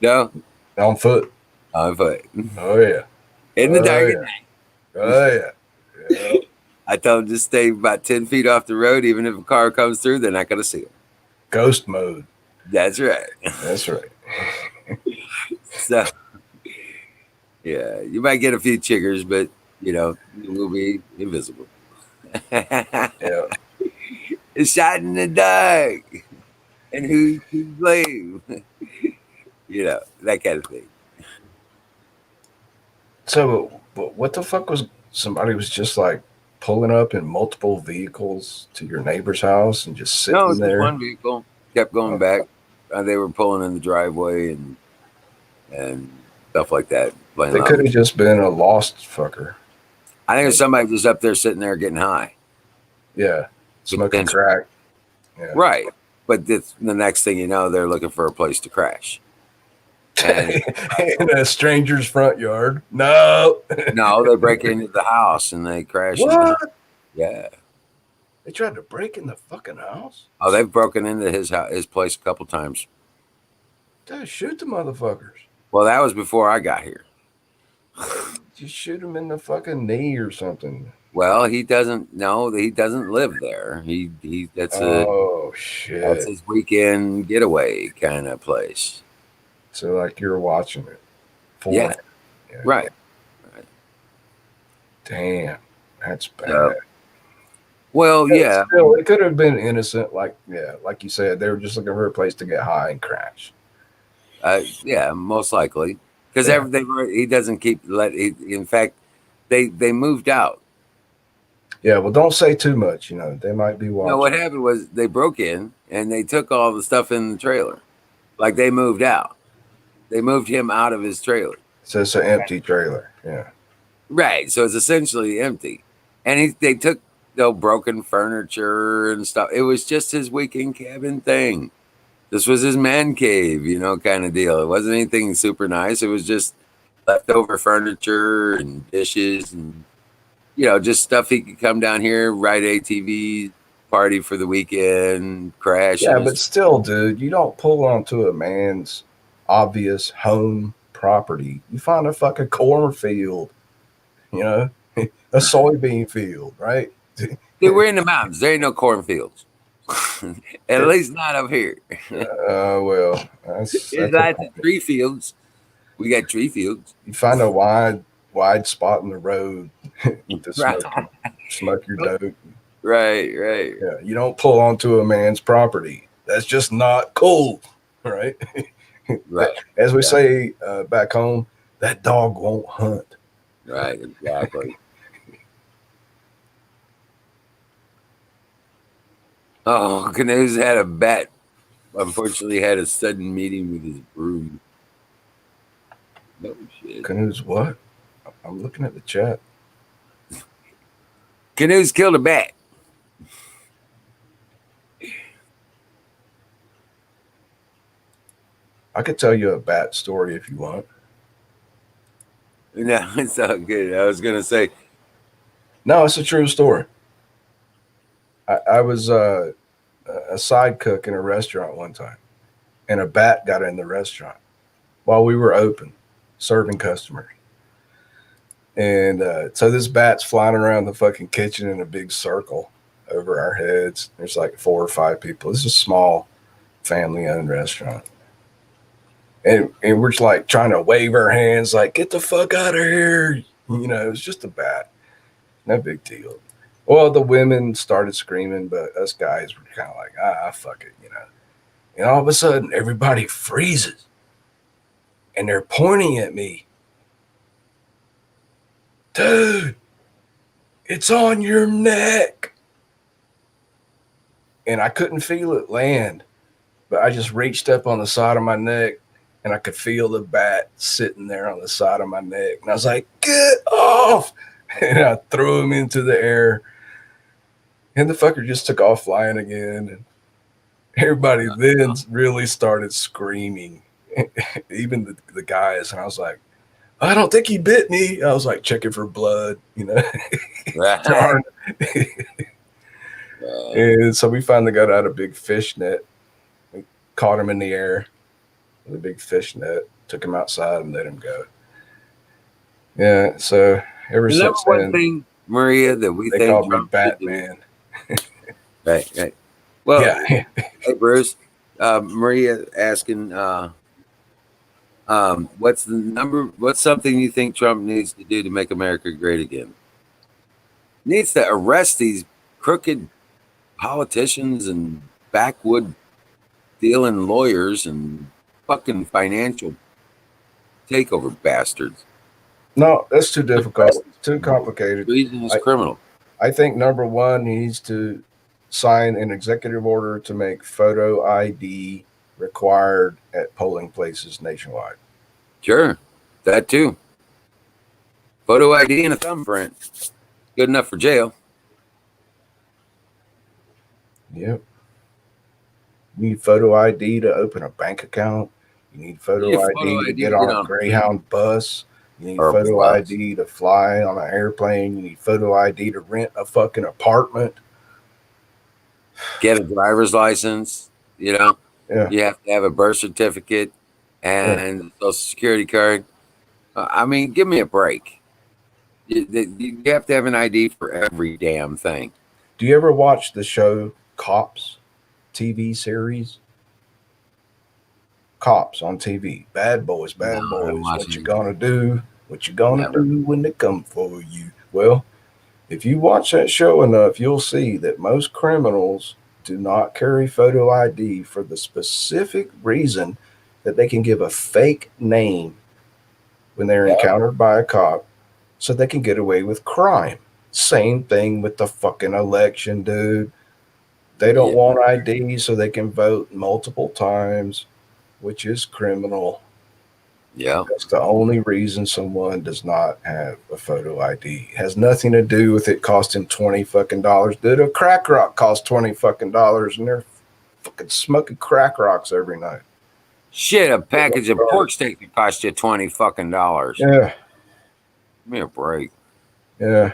No, On foot. on foot. Oh yeah. In the dark yeah. at night. Oh yeah. Yeah. I told him to stay about 10 feet off the road, even if a car comes through, they're not going to see him. Ghost mode. That's right. That's right. So, yeah, you might get a few chiggers, but you will be invisible. Yeah. It's shot in the dark, and who's to blame? That kind of thing. So, what the fuck was somebody was just like pulling up in multiple vehicles to your neighbor's house and just sitting No, it's just there? one vehicle kept going back. They were pulling in the driveway and stuff like that. They could have just been a lost fucker. I think there's somebody just up there sitting there getting high. Yeah, smoking crack. Yeah. Right, but the next thing you know, they're looking for a place to crash. And, in a stranger's front yard. No. No, they break into the house and they crash. What? Yeah. They tried to break in the fucking house? Oh, they've broken into his place a couple times. Dude, shoot the motherfuckers. Well, that was before I got here. Just shoot him in the fucking knee or something. Well, he doesn't live there. That's shit. That's his weekend getaway kind of place. So like you're watching it. Yeah. Right. Damn. That's bad. Well, yeah. Still, it could have been innocent, like you said, they were just looking for a place to get high and crash. Yeah, most likely. Because he doesn't in fact, they moved out. Yeah, well, don't say too much. They might be watching. No, what happened was they broke in and they took all the stuff in the trailer. Like they moved out. They moved him out of his trailer. So it's an empty trailer. Yeah. Right. So it's essentially empty. And they took no broken furniture and stuff. It was just his weekend cabin thing. This was his man cave, kind of deal. It wasn't anything super nice. It was just leftover furniture and dishes and just stuff he could come down here, ride ATV, party for the weekend, crash in Yeah, but his. still, dude, you don't pull onto a man's obvious home property. You find a fucking cornfield, you know, a soybean field, right? Dude, we're in the mountains. There ain't no cornfields. At least not up here. Well, There's that's lots about of it. tree fields. We got tree fields. You find a wide spot in the road to Right, smoke your dope. right. Yeah, you don't pull onto a man's property. That's just not cool, right? Right. As we Yeah. say back home, that dog won't hunt. Right, exactly. Oh, Canoes had a bat. Unfortunately, had a sudden meeting with his broom. No shit. Canoes, what? I'm looking at the chat. Canoes killed a bat. I could tell you a bat story if you want. No, it's all good. I was gonna say, No, it's a true story. I was a side cook in a restaurant one time, and a bat got in the restaurant while we were open, serving customers. And so this bat's flying around the fucking kitchen in a big circle over our heads. There's like 4 or 5 people. This is a small family-owned restaurant. And we're just like trying to wave our hands, like, get the fuck out of here. It's just a bat. No big deal. Well, the women started screaming, but us guys were kind of like, fuck it. And all of a sudden, everybody freezes. And they're pointing at me. Dude, it's on your neck. And I couldn't feel it land, but I just reached up on the side of my neck and I could feel the bat sitting there on the side of my neck. And I was like, get off. And I threw him into the air. And the fucker just took off flying again. And everybody then really started screaming, even the guys. And I was like, I don't think he bit me. I was like checking for blood, right. And so we finally got out a big fish net. We caught him in the air with a big fish net, took him outside and let him go. Yeah, so ever Is that since one then, thing, Maria, that we they think called me Trump should do? Batman. Right. Well, Yeah. hey Bruce, Maria asking, what's the number? What's something you think Trump needs to do to make America great again? Needs to arrest these crooked politicians and backwood dealing lawyers and fucking financial takeover bastards. No, that's too difficult. Too complicated. Treasonous criminal. I think number one, he needs to sign an executive order to make photo ID required at polling places nationwide. Sure, that too. Photo ID and a thumbprint. Good enough for jail. Yep. You need photo ID to open a bank account. You need photo ID to get on a Greyhound bus. You need photo ID to fly on an airplane. You need photo ID to rent a fucking apartment. Get a driver's license. Yeah. You have to have a birth certificate and a social security card. I mean, give me a break. You have to have an ID for every damn thing. Do you ever watch the show Cops TV series? Cops on TV. Bad boys. What you gonna do? What you gonna do when they come for you? Well, if you watch that show enough, you'll see that most criminals do not carry photo ID for the specific reason that they can give a fake name when they're encountered by a cop so they can get away with crime. Same thing with the fucking election, dude. They don't want ID so they can vote multiple times, which is criminal. Yeah. That's the only reason someone does not have a photo ID. It has nothing to do with it costing $20 fucking. Dude, a crack rock costs $20 fucking, and they're fucking smoking crack rocks every night. Shit, a package of pork steak could cost you $20 fucking. Yeah, Give me a break. yeah.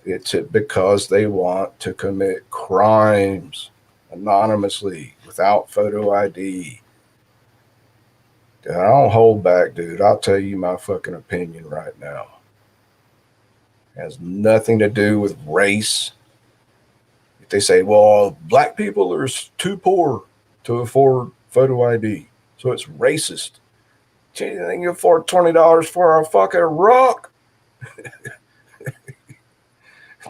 It's because they want to commit crimes anonymously without photo ID. Dude, I don't hold back, dude. I'll tell you my fucking opinion right now. It has nothing to do with race. If they say, well, black people are too poor to afford photo ID, so it's racist. Gee, you think you afford $20 for a fucking rock?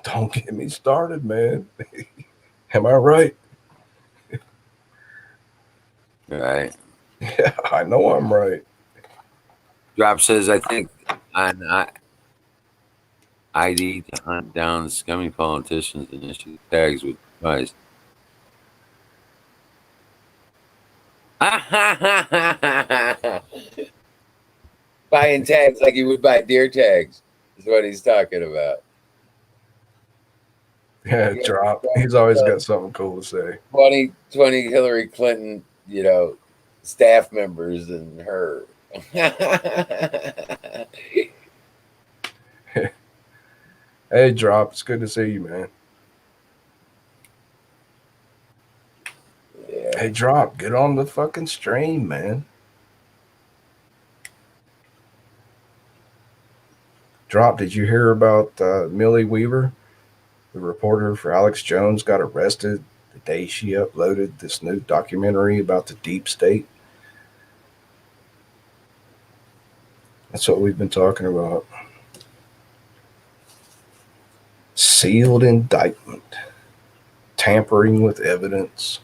Don't get me started, man. Am I right? Right. Yeah, I know I'm right. Drop says, I think on ID to hunt down scummy politicians and issue tags with price. Buying tags like you would buy deer tags is what he's talking about. Yeah, Yeah, drop. He's always got something cool to say. 20 Hillary Clinton, staff members and her. Hey, drop. It's good to see you, man. Yeah. Hey, drop. Get on the fucking stream, man. Drop. Did you hear about Millie Weaver, the reporter for Alex Jones, got arrested the day she uploaded this new documentary about the deep state? That's what we've been talking about. Sealed indictment, tampering with evidence.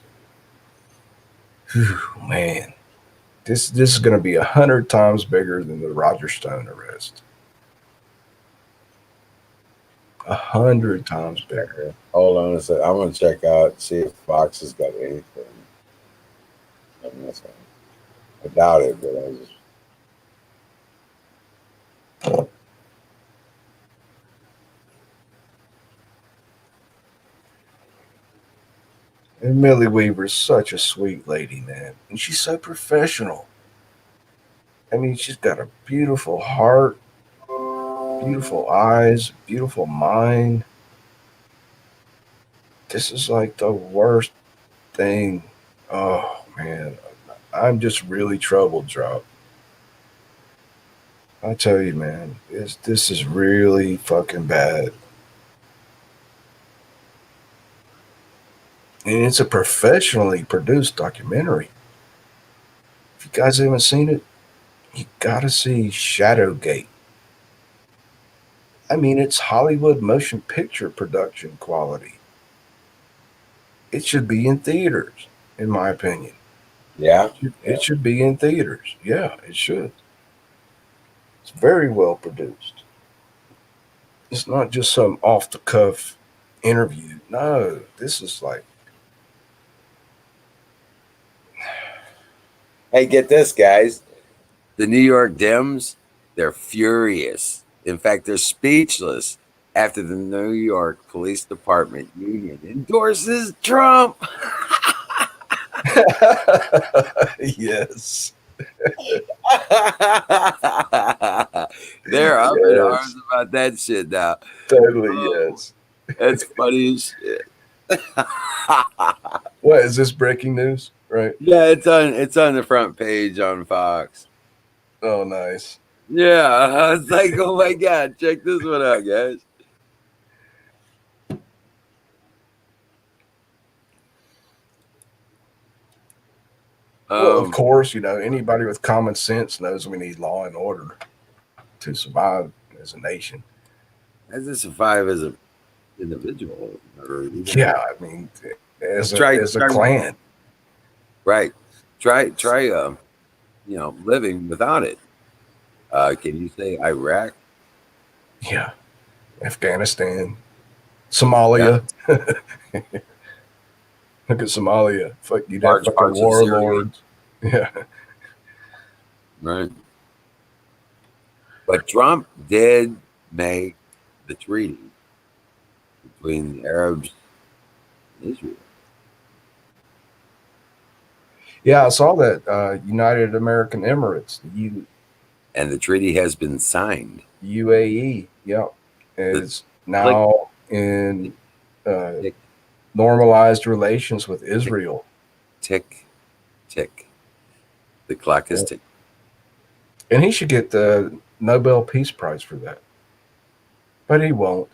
Whew, man, this is going to be 100 times bigger than the Roger Stone arrest. 100 times bigger. Hold on a second. I'm going to check out, see if Fox has got anything. I doubt it, but I just. And Millie Weaver's such a sweet lady, man. And she's so professional. I mean, she's got a beautiful heart, beautiful eyes, beautiful mind. This is like the worst thing. Oh, man. I'm just really troubled, Drop. I tell you, man, this is really fucking bad. And it's a professionally produced documentary. If you guys haven't seen it, you gotta see Shadowgate. I mean, it's Hollywood motion picture production quality. It should be in theaters, in my opinion. Yeah. It should be in theaters. Yeah, it should. It's very well produced. It's not just some off the cuff interview. No, this is like, Hey, get this, guys. The New York Dems, they're furious. In fact, they're speechless after the New York Police Department union endorses Trump. yes. They're up in Yes. arms about that shit now. Totally, Oh, yes. that's funny as shit. What is this breaking news? Right? Yeah, it's on the front page on Fox. Oh, nice. Yeah, I was like, oh my god, check this one out, guys. Well, of course, anybody with common sense knows we need law and order to survive as a nation. As to survive as an individual, or Yeah, I mean, as Try- a clan. right? Try, living without it. Can you say Iraq? Yeah, Afghanistan, Somalia. Look at Somalia. Fuck, you'd have Large fucking parts of Syria. warlords. Yeah, Right. But Trump did make the treaty between the Arabs and Israel. Yeah, I saw that United American Emirates, the And the treaty has been signed. UAE, yeah, is now in Tick, normalized relations with Israel. tick, tick. The clock is Yeah. ticking. And he should get the Nobel Peace Prize for that. But he won't.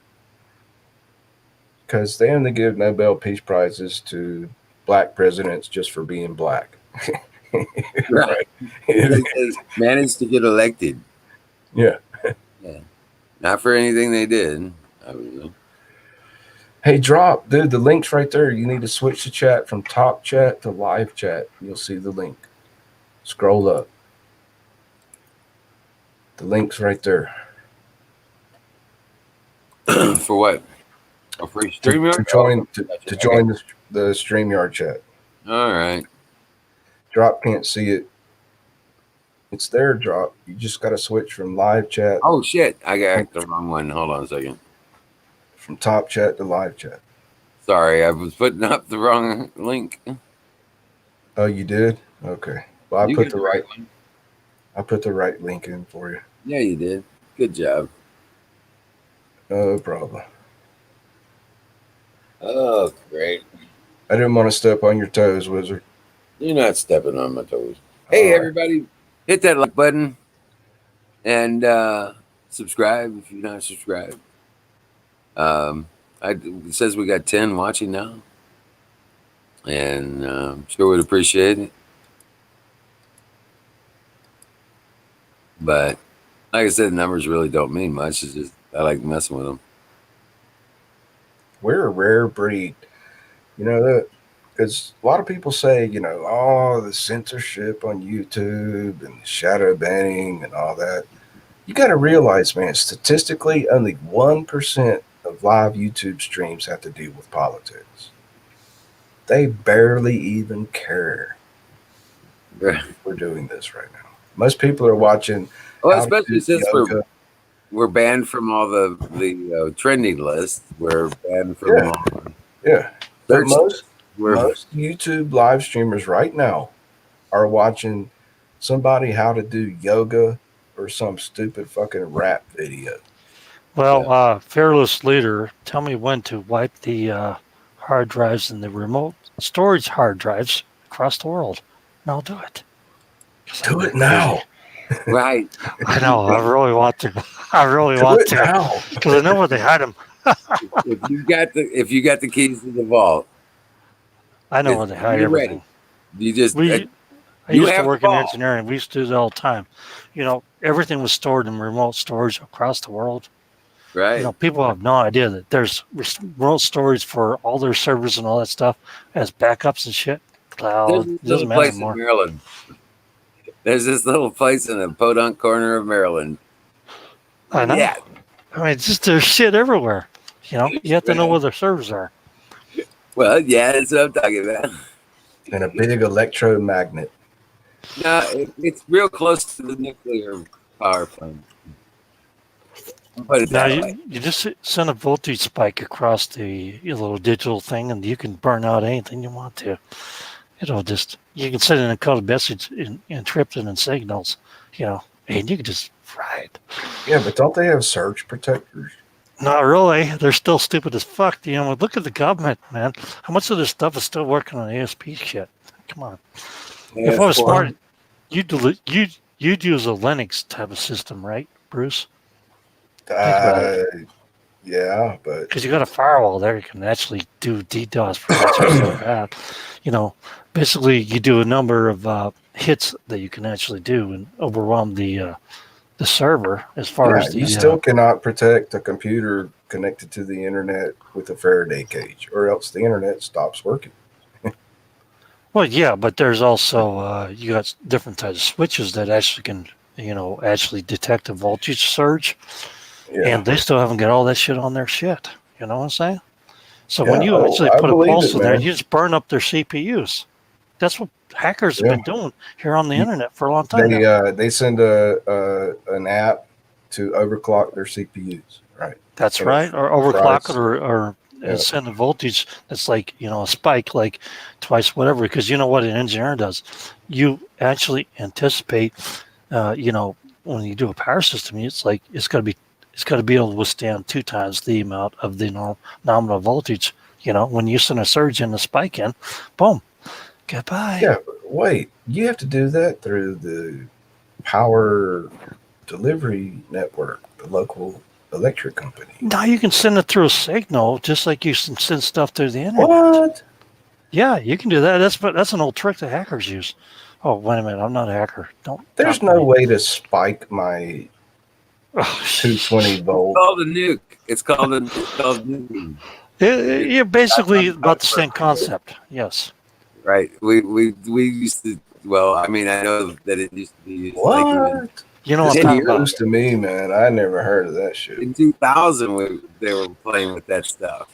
Because they only give Nobel Peace Prizes to black presidents just for being black. Right. Because they managed to get elected. Yeah. Yeah. Not for anything they did, obviously. Hey, drop, dude, the link's right there. You need to switch the chat from top chat to live chat. You'll see the link. Scroll up. The link's right there. For what? A free stream To join to join the StreamYard chat. All right. Drop can't see it. It's there, Drop. You just got to switch from live chat. Oh, shit. I got the wrong one. Hold on a second. From top chat to live chat. Sorry, I was putting up the wrong link. Oh, you did? Okay. Well, I You put got the right one. I put the right link in for you. Yeah, you did. Good job. No problem. Oh, great. I didn't want to step on your toes, Wizard. You're not stepping on my toes. Hey, All right. everybody, hit that like button and subscribe if you're not subscribed. It says we got 10 watching now, and sure would appreciate it. But like I said, numbers really don't mean much. It's just I like messing with them. We're a rare breed. You know that because a lot of people say, oh, the censorship on YouTube and the shadow banning and all that. You got to realize, man, statistically, only 1% of live YouTube streams have to do with politics. They barely even care. Right. We're doing this right now. Most people are watching. Well, especially since yoga. we're banned from all the trending lists. We're banned from all. Yeah. But most We're YouTube live streamers right now are watching somebody how to do yoga or some stupid fucking rap video. Well, fearless leader, tell me when to wipe the hard drives and the remote storage hard drives across the world, and I'll do it. Do it now. Right. I know. I really want to. I really want to because I know where they hide them. if you got the keys to the vault, I know where they hide everything. Ready. You just I used to work in engineering. We used to do that all the time. Everything was stored in remote storage across the world. Right. People have no idea that there's remote storage for all their servers and all that stuff as backups and shit. Cloud. It doesn't matter anymore. In Maryland. There's this little place in the podunk corner of Maryland. I know. Yeah. I mean, just there's shit everywhere. You have to know where their servers are. Well, yeah, that's what I'm talking about. And a big electromagnet. No, it's real close to the nuclear power plant. Now you just send a voltage spike across the little digital thing, and you can burn out anything you want to. You can send an encoded message encrypted in signals, and you can just fry it. Yeah, but don't they have surge protectors? Not really. They're still stupid as fuck. Look at the government, man. How much of this stuff is still working on ASP shit? Come on. Yeah, if I was smart, you'd use a Linux type of system, right, Bruce? Yeah, but because you got a firewall there, you can actually do DDoS prevention like that. Basically, you do a number of hits that you can actually do and overwhelm the server as far as you still cannot protect a computer connected to the internet with a Faraday cage, or else the internet stops working. Well, yeah, but there's also you got different types of switches that actually can actually detect a voltage surge. Yeah. And they still haven't got all that shit on their shit. You know what I'm saying? So when you actually put a pulse in there, you just burn up their CPUs. That's what hackers have been doing here on the internet for a long time. They send an app to overclock their CPUs, right? That's So right. Or overclock it, fries. or Yeah. send a voltage that's like, a spike, like twice whatever. Because you know what an engineer does? You actually anticipate, when you do a power system, it's like it's got to be able to withstand 2 times the amount of the nominal voltage. When you send a surge in, a spike in, boom, goodbye. Yeah, but wait, you have to do that through the power delivery network, the local electric company. Now you can send it through a signal, just like you can send stuff through the internet. What? Yeah, you can do that. That's an old trick that hackers use. Oh, wait a minute, I'm not a hacker. Don't. There's no way to spike my 220 volt. Called a nuke. It's called nuking. Yeah, basically about the same concept. Yes. Right. We used to. Well, I mean, I know that it used to be used like even What? You know what This I'm Ten talking years about. news to me, man. I never heard of that shit. in 2000 they were playing with that stuff.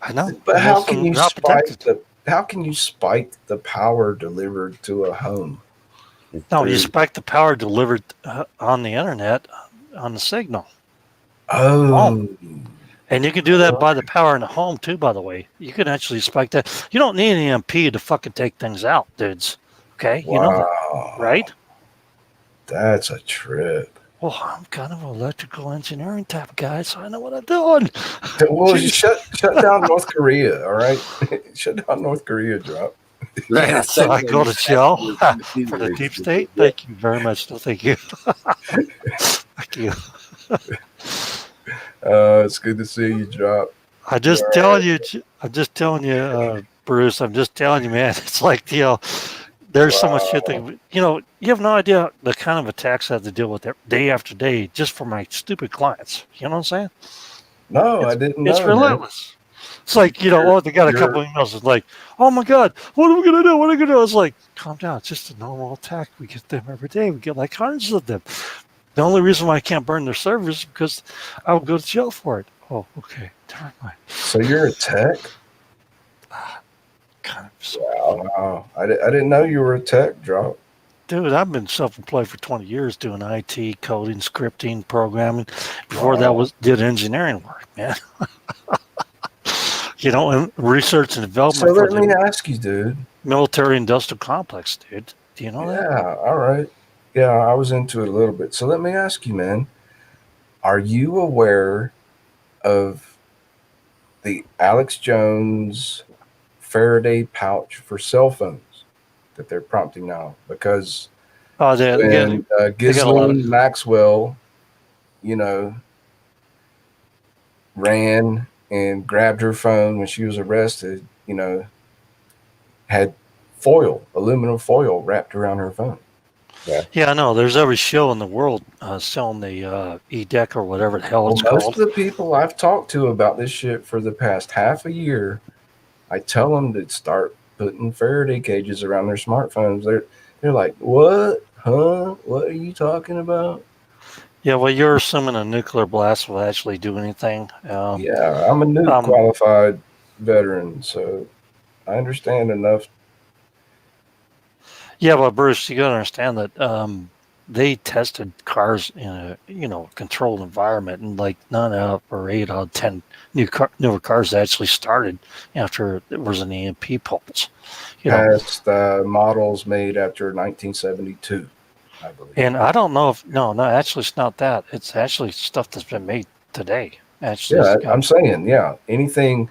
I know. But how Most of can them you not spike protected. how can you spike the power delivered to a home? No, you Through- spike the power delivered on the internet on the signal. Oh. And you can do that by the power in the home too, by the way. You can actually spike that. You don't need an EMP to fucking take things out, dudes. Okay? Wow. You know that, right? That's a trip. Well, I'm kind of an electrical engineering type of guy, so I know what I'm doing. Well, Jeez. shut down North Korea, all right? Shut down North Korea, drop. Right. Yeah, so I go to jail for the deep state. Thank you very much. No, thank you. Thank you. It's good to see you, drop. I'm just All telling you, Bruce. I'm just telling you, man. It's like, there's so much shit that, you have no idea the kind of attacks I have to deal with day after day just for my stupid clients. You know what I'm saying? No, I didn't know. It's man. relentless. It's like, they got a couple emails. It's like, oh my God, what are we going to do? What are we going to do? It's like, calm down. It's just a normal attack. We get them every day. We get like hundreds of them. The only reason why I can't burn their servers is because I would go to jail for it. Oh, okay. Never mind. So you're a tech? Kind of. Wow. I didn't know you were a tech, drop. Dude, I've been self-employed for 20 years doing IT, coding, scripting, programming. Before that did engineering work, man. And research and development So for let me the ask you, dude. military industrial complex, dude. Do you know that? Yeah, all right. Yeah, I was into it a little bit. So let me ask you, man. Are you aware of the Alex Jones Faraday pouch for cell phones that they're prompting now? Because Oh, when got a lot of- Ghislaine Maxwell, ran and grabbed her phone when she was arrested, had aluminum foil wrapped around her phone. Yeah, I know. There's every show in the world selling the E-Deck or whatever the hell Well, it's most called. of the people I've talked to about this shit for the past half a year, I tell them to start putting Faraday cages around their smartphones. They're like, what? Huh? What are you talking about? Yeah, well, you're assuming a nuclear blast will actually do anything. Yeah, I'm a new qualified veteran, so I understand enough. Yeah, but Bruce, you got to understand that they tested cars in a controlled environment, and like 9 out or 8 out of 10 newer cars actually started after there was an EMP pulse. Past models made after 1972, I believe. And I don't know if actually it's not that. It's actually stuff that's been made today. Actually, Yeah, I'm saying, anything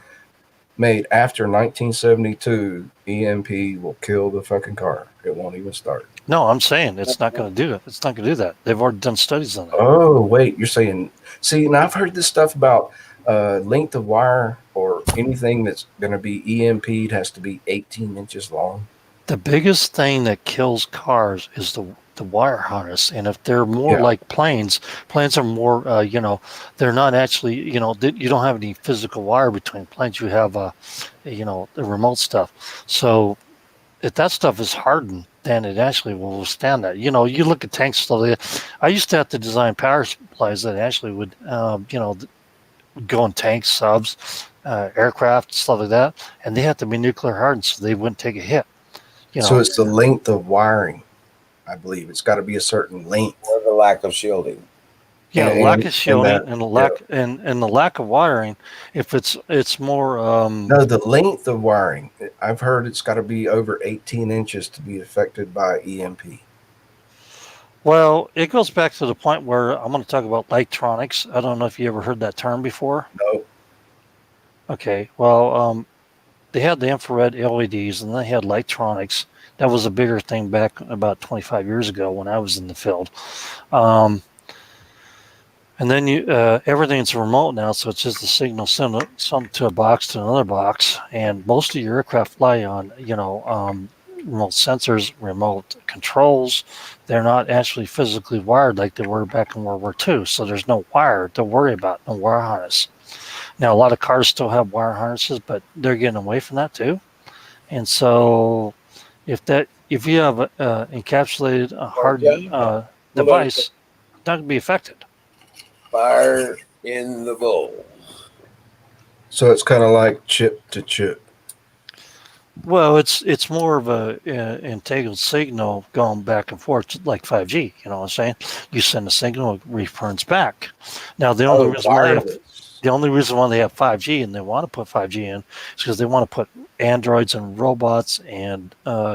made after 1972, EMP will kill the fucking car. It won't even start. No, I'm saying it's not going to do it. It's not going to do that. They've already done studies on that. Oh, wait, you're saying, see, and I've heard this stuff about length of wire or anything that's going to be EMP'd has to be 18 inches long. The biggest thing that kills cars is the wire harness. And if they're more like planes are more, they're not actually, you don't have any physical wire between planes. You have, the remote stuff. So if that stuff is hardened, then it actually will withstand that. You look at tanks slowly. I used to have to design power supplies that actually would, go in tanks, subs, aircraft, stuff like that. And they have to be nuclear hardened so they wouldn't take a hit. So it's the length of wiring, I believe. It's got to be a certain length. Or the lack of shielding. Yeah, And, lack of and shielding that, and the yeah. lack of wiring. If it's more No, the length of wiring. I've heard it's got to be over 18 inches to be affected by EMP. well, it goes back to the point where I'm going to talk about electronics. I don't know if you ever heard that term before. No. Okay, well, they had the infrared LEDs and they had electronics. That was a bigger thing back about 25 years ago when I was in the field. And then everything's remote now, so it's just a signal send some to a box to another box. And most of your aircraft fly on, remote sensors, remote controls. They're not actually physically wired like they were back in World War II. So there's no wire to worry about, no wire harness. Now a lot of cars still have wire harnesses, but they're getting away from that too. And so if you have a encapsulated hard device, it's not going to be affected. Fire in the bowl. So it's kind of like chip to chip. Well, it's more of a integral signal going back and forth like 5G. You know what I'm saying? You send a signal, it returns back. Now the only reason why they have 5G and they want to put 5G in is because they want to put androids and robots and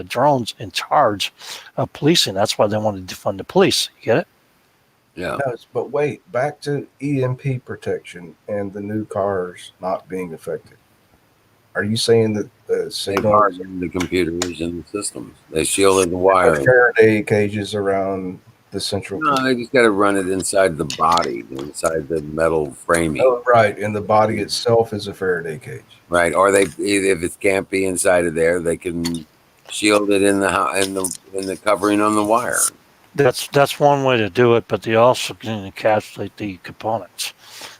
drones in charge of policing. That's why they want to defund the police. You get it? Yeah. Yes, but wait, back to EMP protection and the new cars not being affected. Are you saying that the They signals harden the computers and the systems. They shielded the are wiring. Faraday cages around the central? No, they just got to run it inside the body, inside the metal framing. Oh, right, and the body itself is a Faraday cage. Right, or if it can't be inside of there, they can shield it in the covering on the wire. That's one way to do it, but they also can encapsulate the components.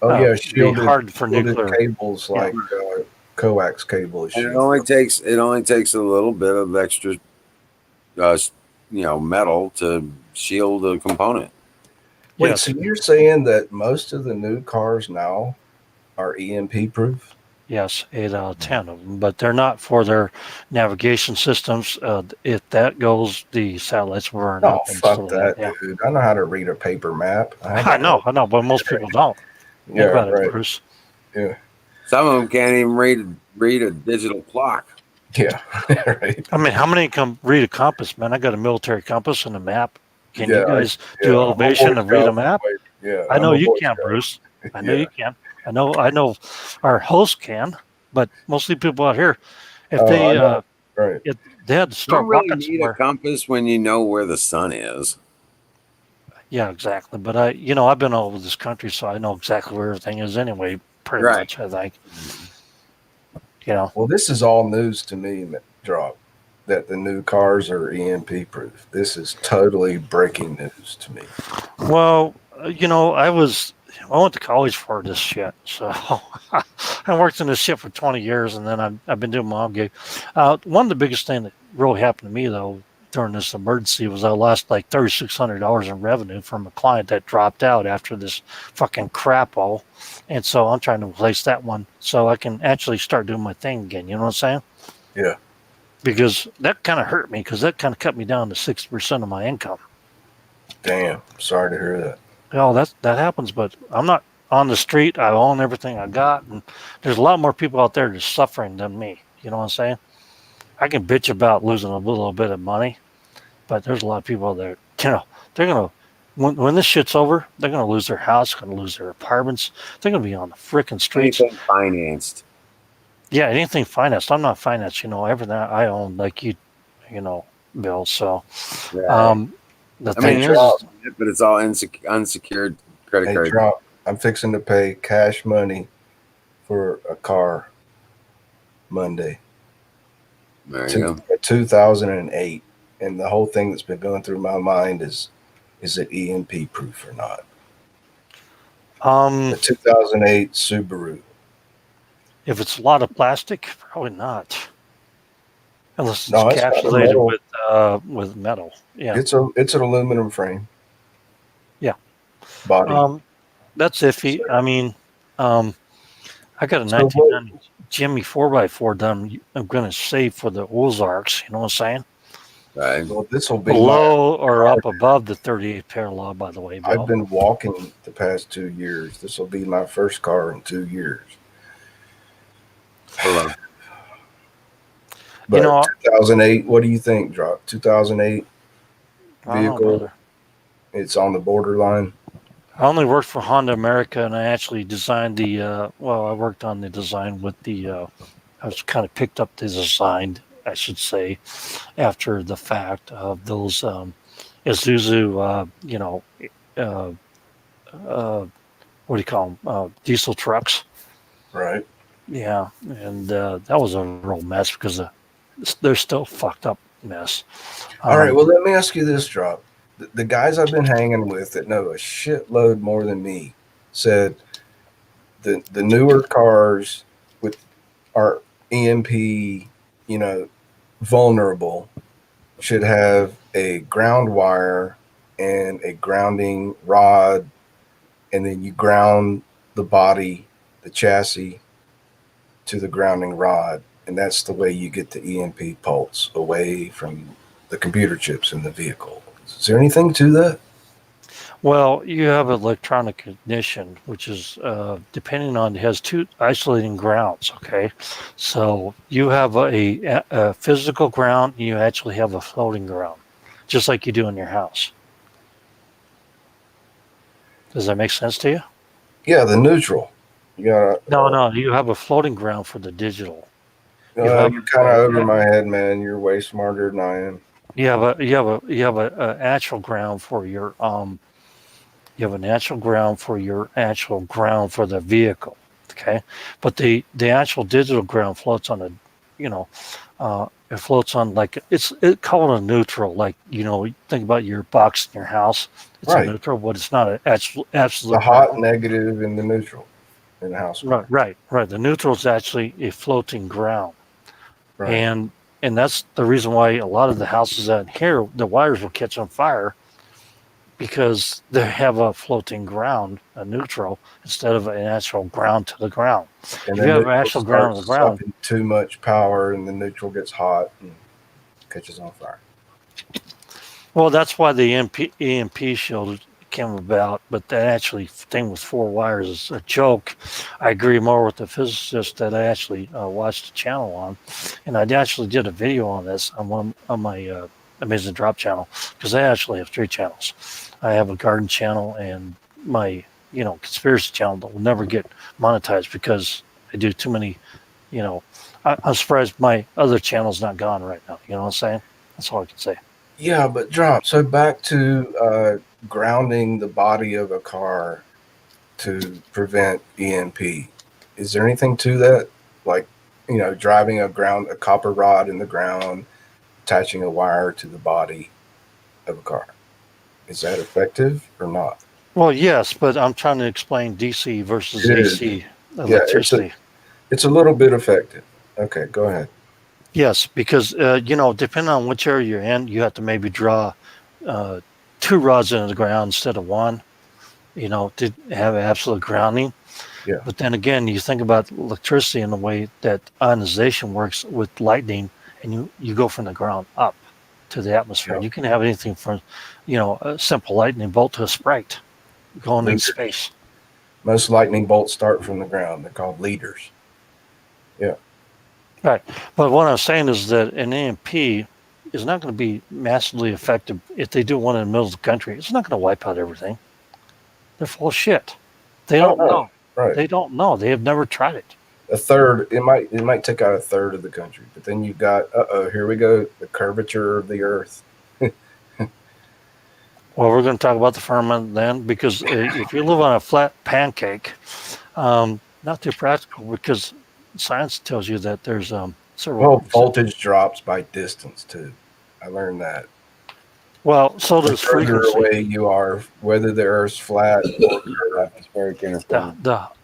Oh yeah, be hard for shielded nuclear cables like coax cable is And it shielded. only takes a little bit of extra, metal to shield a component. Wait, Yes. so you're saying that most of the new cars now are EMP proof? Yes, 8 out of 10 of them, but they're not for their navigation systems. If that goes, the satellites will burn Oh, up. And fuck that, yeah. dude. I know how to read a paper map. I know, but most people don't. Think Yeah, about it, right. Bruce. Yeah, Some of them can't even read a digital clock. yeah, right. I mean, how many can read a compass, man? I got a military compass and a map. Can you guys do I'm a elevation Boy and read a Scout. map? Yeah, I know I'm a you Boy can, Scout. Bruce. I know Yeah. you can. I know our host can, but mostly people out here, if Oh, they I know. Right. if they had to You start don't really walking need a somewhere. compass when you know where the sun is. Yeah, exactly. But I've been all over this country, so I know exactly where everything is anyway, pretty Right. much, I think. Well, this is all news to me, Drop, that the new cars are EMP proof. This is totally breaking news to me. Well, I went to college for this shit, so I worked in this shit for 20 years, and then I've been doing my own gig. One of the biggest things that really happened to me, though, during this emergency was I lost like $3,600 in revenue from a client that dropped out after this fucking crap all. And so I'm trying to replace that one so I can actually start doing my thing again. You know what I'm saying? Yeah. Because that kind of hurt me because that kind of cut me down to 60% of my income. Damn. Sorry to hear that. Well, that happens, but I'm not on the street. I own everything I got, and there's a lot more people out there that's suffering than me. You know what I'm saying? I can bitch about losing a little bit of money, but there's a lot of people there. They're gonna when this shit's over, they're gonna lose their house, gonna lose their apartments. They're gonna be on the frickin' streets. Anything financed. Yeah, anything financed. I'm not financed. Everything I own, like Bill. So, Right. the thing is, but it's all unsecured credit Hey, card. Drop, I'm fixing to pay cash money for a car Monday. There you go. 2008. And the whole thing that's been going through my mind is it EMP proof or not? The 2008 Subaru. if it's a lot of plastic, probably not. Unless it's No, it's not a encapsulated with metal. Yeah. It's an aluminum frame. Yeah. Body. That's iffy. I mean, I got a So 1990 Jimmy 4x4 done. I'm going to save for the Ozarks. You know what I'm saying? Right. Well, this will be below or up above the 38 pair law, by the way, Bill. I've been walking the past 2 years. This will be my first car in 2 years. Below. But You know, 2008, what do you think, Drop? 2008 I don't know, vehicle, brother. it's on the borderline. I only worked for Honda America, and I actually designed the. I worked on the design with the. I was kind of picked up the design, I should say, after the fact of those Isuzu. Uh, what do you call them? Diesel trucks. Right. Yeah, and that was a real mess because they're still fucked up mess. All right. Well, let me ask you this, Drop. The guys I've been hanging with that know a shitload more than me said the newer cars with are EMP, vulnerable should have a ground wire and a grounding rod, and then you ground the body, the chassis, to the grounding rod, and that's the way you get the EMP pulse away from the computer chips in the vehicle. Is there anything to that? Well, you have electronic ignition, which is depending on it has two isolating grounds. Okay, so you have a physical ground, and you actually have a floating ground, just like you do in your house. Does that make sense to you? Yeah, the neutral. You got No. You have a floating ground for the digital. you're kind of over my head, man. You're way smarter than I am. You have a natural ground for your You have a natural ground for your actual ground for the vehicle. Okay, but the actual digital ground floats on a, it floats on like it call it a neutral. Like think about your box in your house. It's Right. a neutral, but it's not an absolute. The hot, negative, and the neutral in the house. Right. The neutral is actually a floating ground, Right. and that's the reason why a lot of the houses out here the wires will catch on fire because they have a floating ground, a neutral, instead of an actual ground to the ground. And if you have an actual ground to the ground, too much power, and the neutral gets hot and catches on fire. Well, that's why the EMP shield came about. But that actually thing with 4 wires is a joke. I agree more with the physicist that I actually watched the channel on, and I actually did a video on this on my Amazing Drop channel because I actually have 3 channels. I have a garden channel and my conspiracy channel that will never get monetized because I do too many. I'm surprised my other channel's not gone right now. You know what I'm saying? That's all I can say. Yeah, but Drop. So back to grounding the body of a car to prevent EMP. Is there anything to that? Like, driving a copper rod in the ground, attaching a wire to the body of a car. Is that effective or not? Well, yes, but I'm trying to explain DC versus AC electricity. Yeah, it's a little bit effective. Okay, go ahead. Yes, because depending on which area you're in, you have to maybe draw 2 rods into the ground instead of 1. To have absolute grounding. Yeah. But then again, you think about electricity in the way that ionization works with lightning, and you go from the ground up to the atmosphere. Yeah. You can have anything from, a simple lightning bolt to a Sprite going in space. Most lightning bolts start from the ground. They're called leaders. Yeah. Right. But what I'm saying is that an EMP is not going to be massively effective if they do one in the middle of the country. It's not going to wipe out everything. They're full of shit. They don't know. Right. They don't know. They have never tried it. A third, it might take out a third of the country, but then you've got here we go, the curvature of the earth. Well, we're going to talk about the firmament then, because if you live on a flat pancake, not too practical, because science tells you that there's several voltage drops by distance too. I learned that. Well, so does frequency. The further away you are, whether the Earth's flat or atmospheric interference.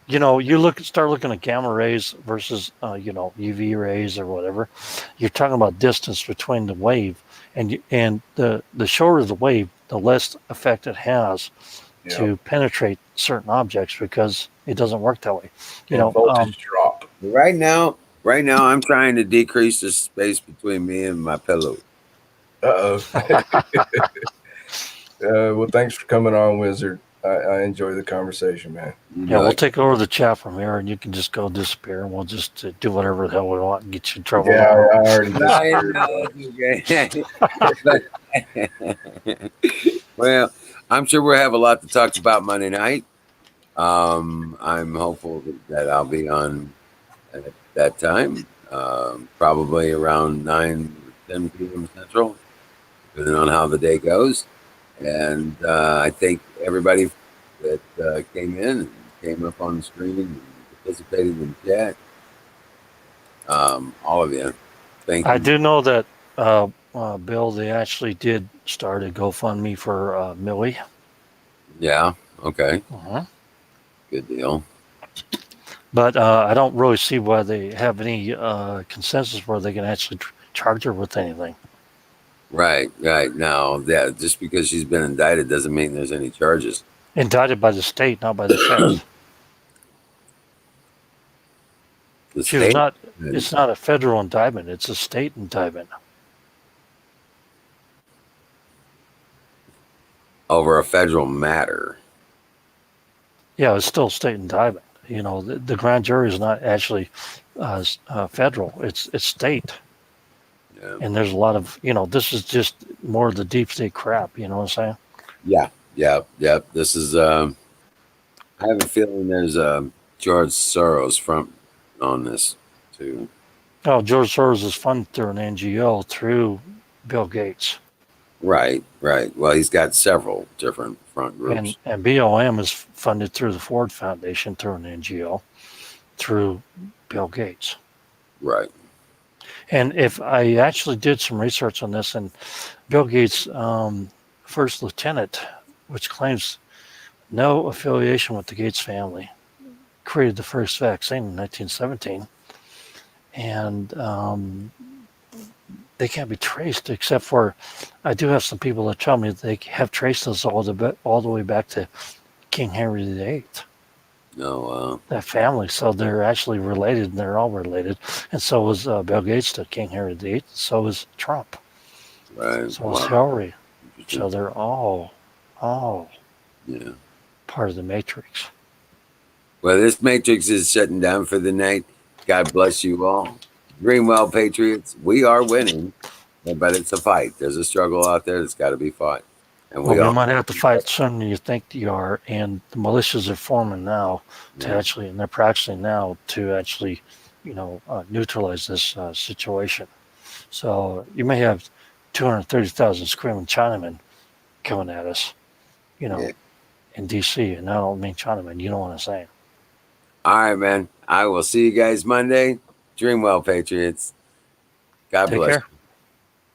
You start looking at gamma rays versus UV rays or whatever. You're talking about distance between the wave, and the shorter the wave, the less effect it has to penetrate certain objects because it doesn't work that way. Voltage drop. Right now, I'm trying to decrease the space between me and my pillow. Uh oh. Well, thanks for coming on, Wizard. I enjoy the conversation, man. Yeah, we'll take over the chat from here, and you can just go disappear, and we'll just do whatever the hell we want and get you in trouble. Yeah, I already No, disappeared. it's okay. Well, I'm sure we'll have a lot to talk about Monday night. I'm hopeful that I'll be on at that time, probably around 10 p.m. Central, depending on how the day goes. And I thank everybody that came in and came up on the screen and participated in the chat. All of you. Thank you. I do know that, Bill, they actually did start a GoFundMe for Millie. Yeah. Okay. Uh-huh. Good deal. But I don't really see why they have any consensus where they can actually charge her with anything. Right. Now, yeah, just because she's been indicted doesn't mean there's any charges. Indicted by the state, not by the feds. The She was state not. It's not a federal indictment. It's a state indictment. over a federal matter. Yeah, it's still a state indictment. You know, the grand jury is not actually federal. It's state. Yeah. And there's a lot of, this is just more of the deep state crap. You know what I'm saying? Yeah. This is. I have a feeling there's George Soros front on this too. Oh, George Soros is funded through an NGO through Bill Gates. Right. Well, he's got several different front groups. And BLM is funded through the Ford Foundation through an NGO through Bill Gates. Right. And if I actually did some research on this, and Bill Gates' first lieutenant, which claims no affiliation with the Gates family, created the first vaccine in 1917. And they can't be traced, except for I do have some people that tell me that they have traced us all the way back to King Henry VIII. No. That family, so they're actually related, and they're all related. And so was Bill Gates to King Henry VIII. So is Trump. Right. So is Hillary. Interesting. So they're all Yeah. part of the Matrix. Well, this Matrix is shutting down for the night. God bless you all. Dream well, Patriots. We are winning, but it's a fight. There's a struggle out there that's got to be fought. And Well, we all might have to fight sooner than you think you are, and the militias are forming now to actually, and they're practicing now to actually, neutralize this situation. So you may have 230,000 screaming Chinamen coming at us, in D.C., and I don't mean Chinamen. You know what I'm saying? All right, man. I will see you guys Monday. Dream well, Patriots. God Take bless care. you.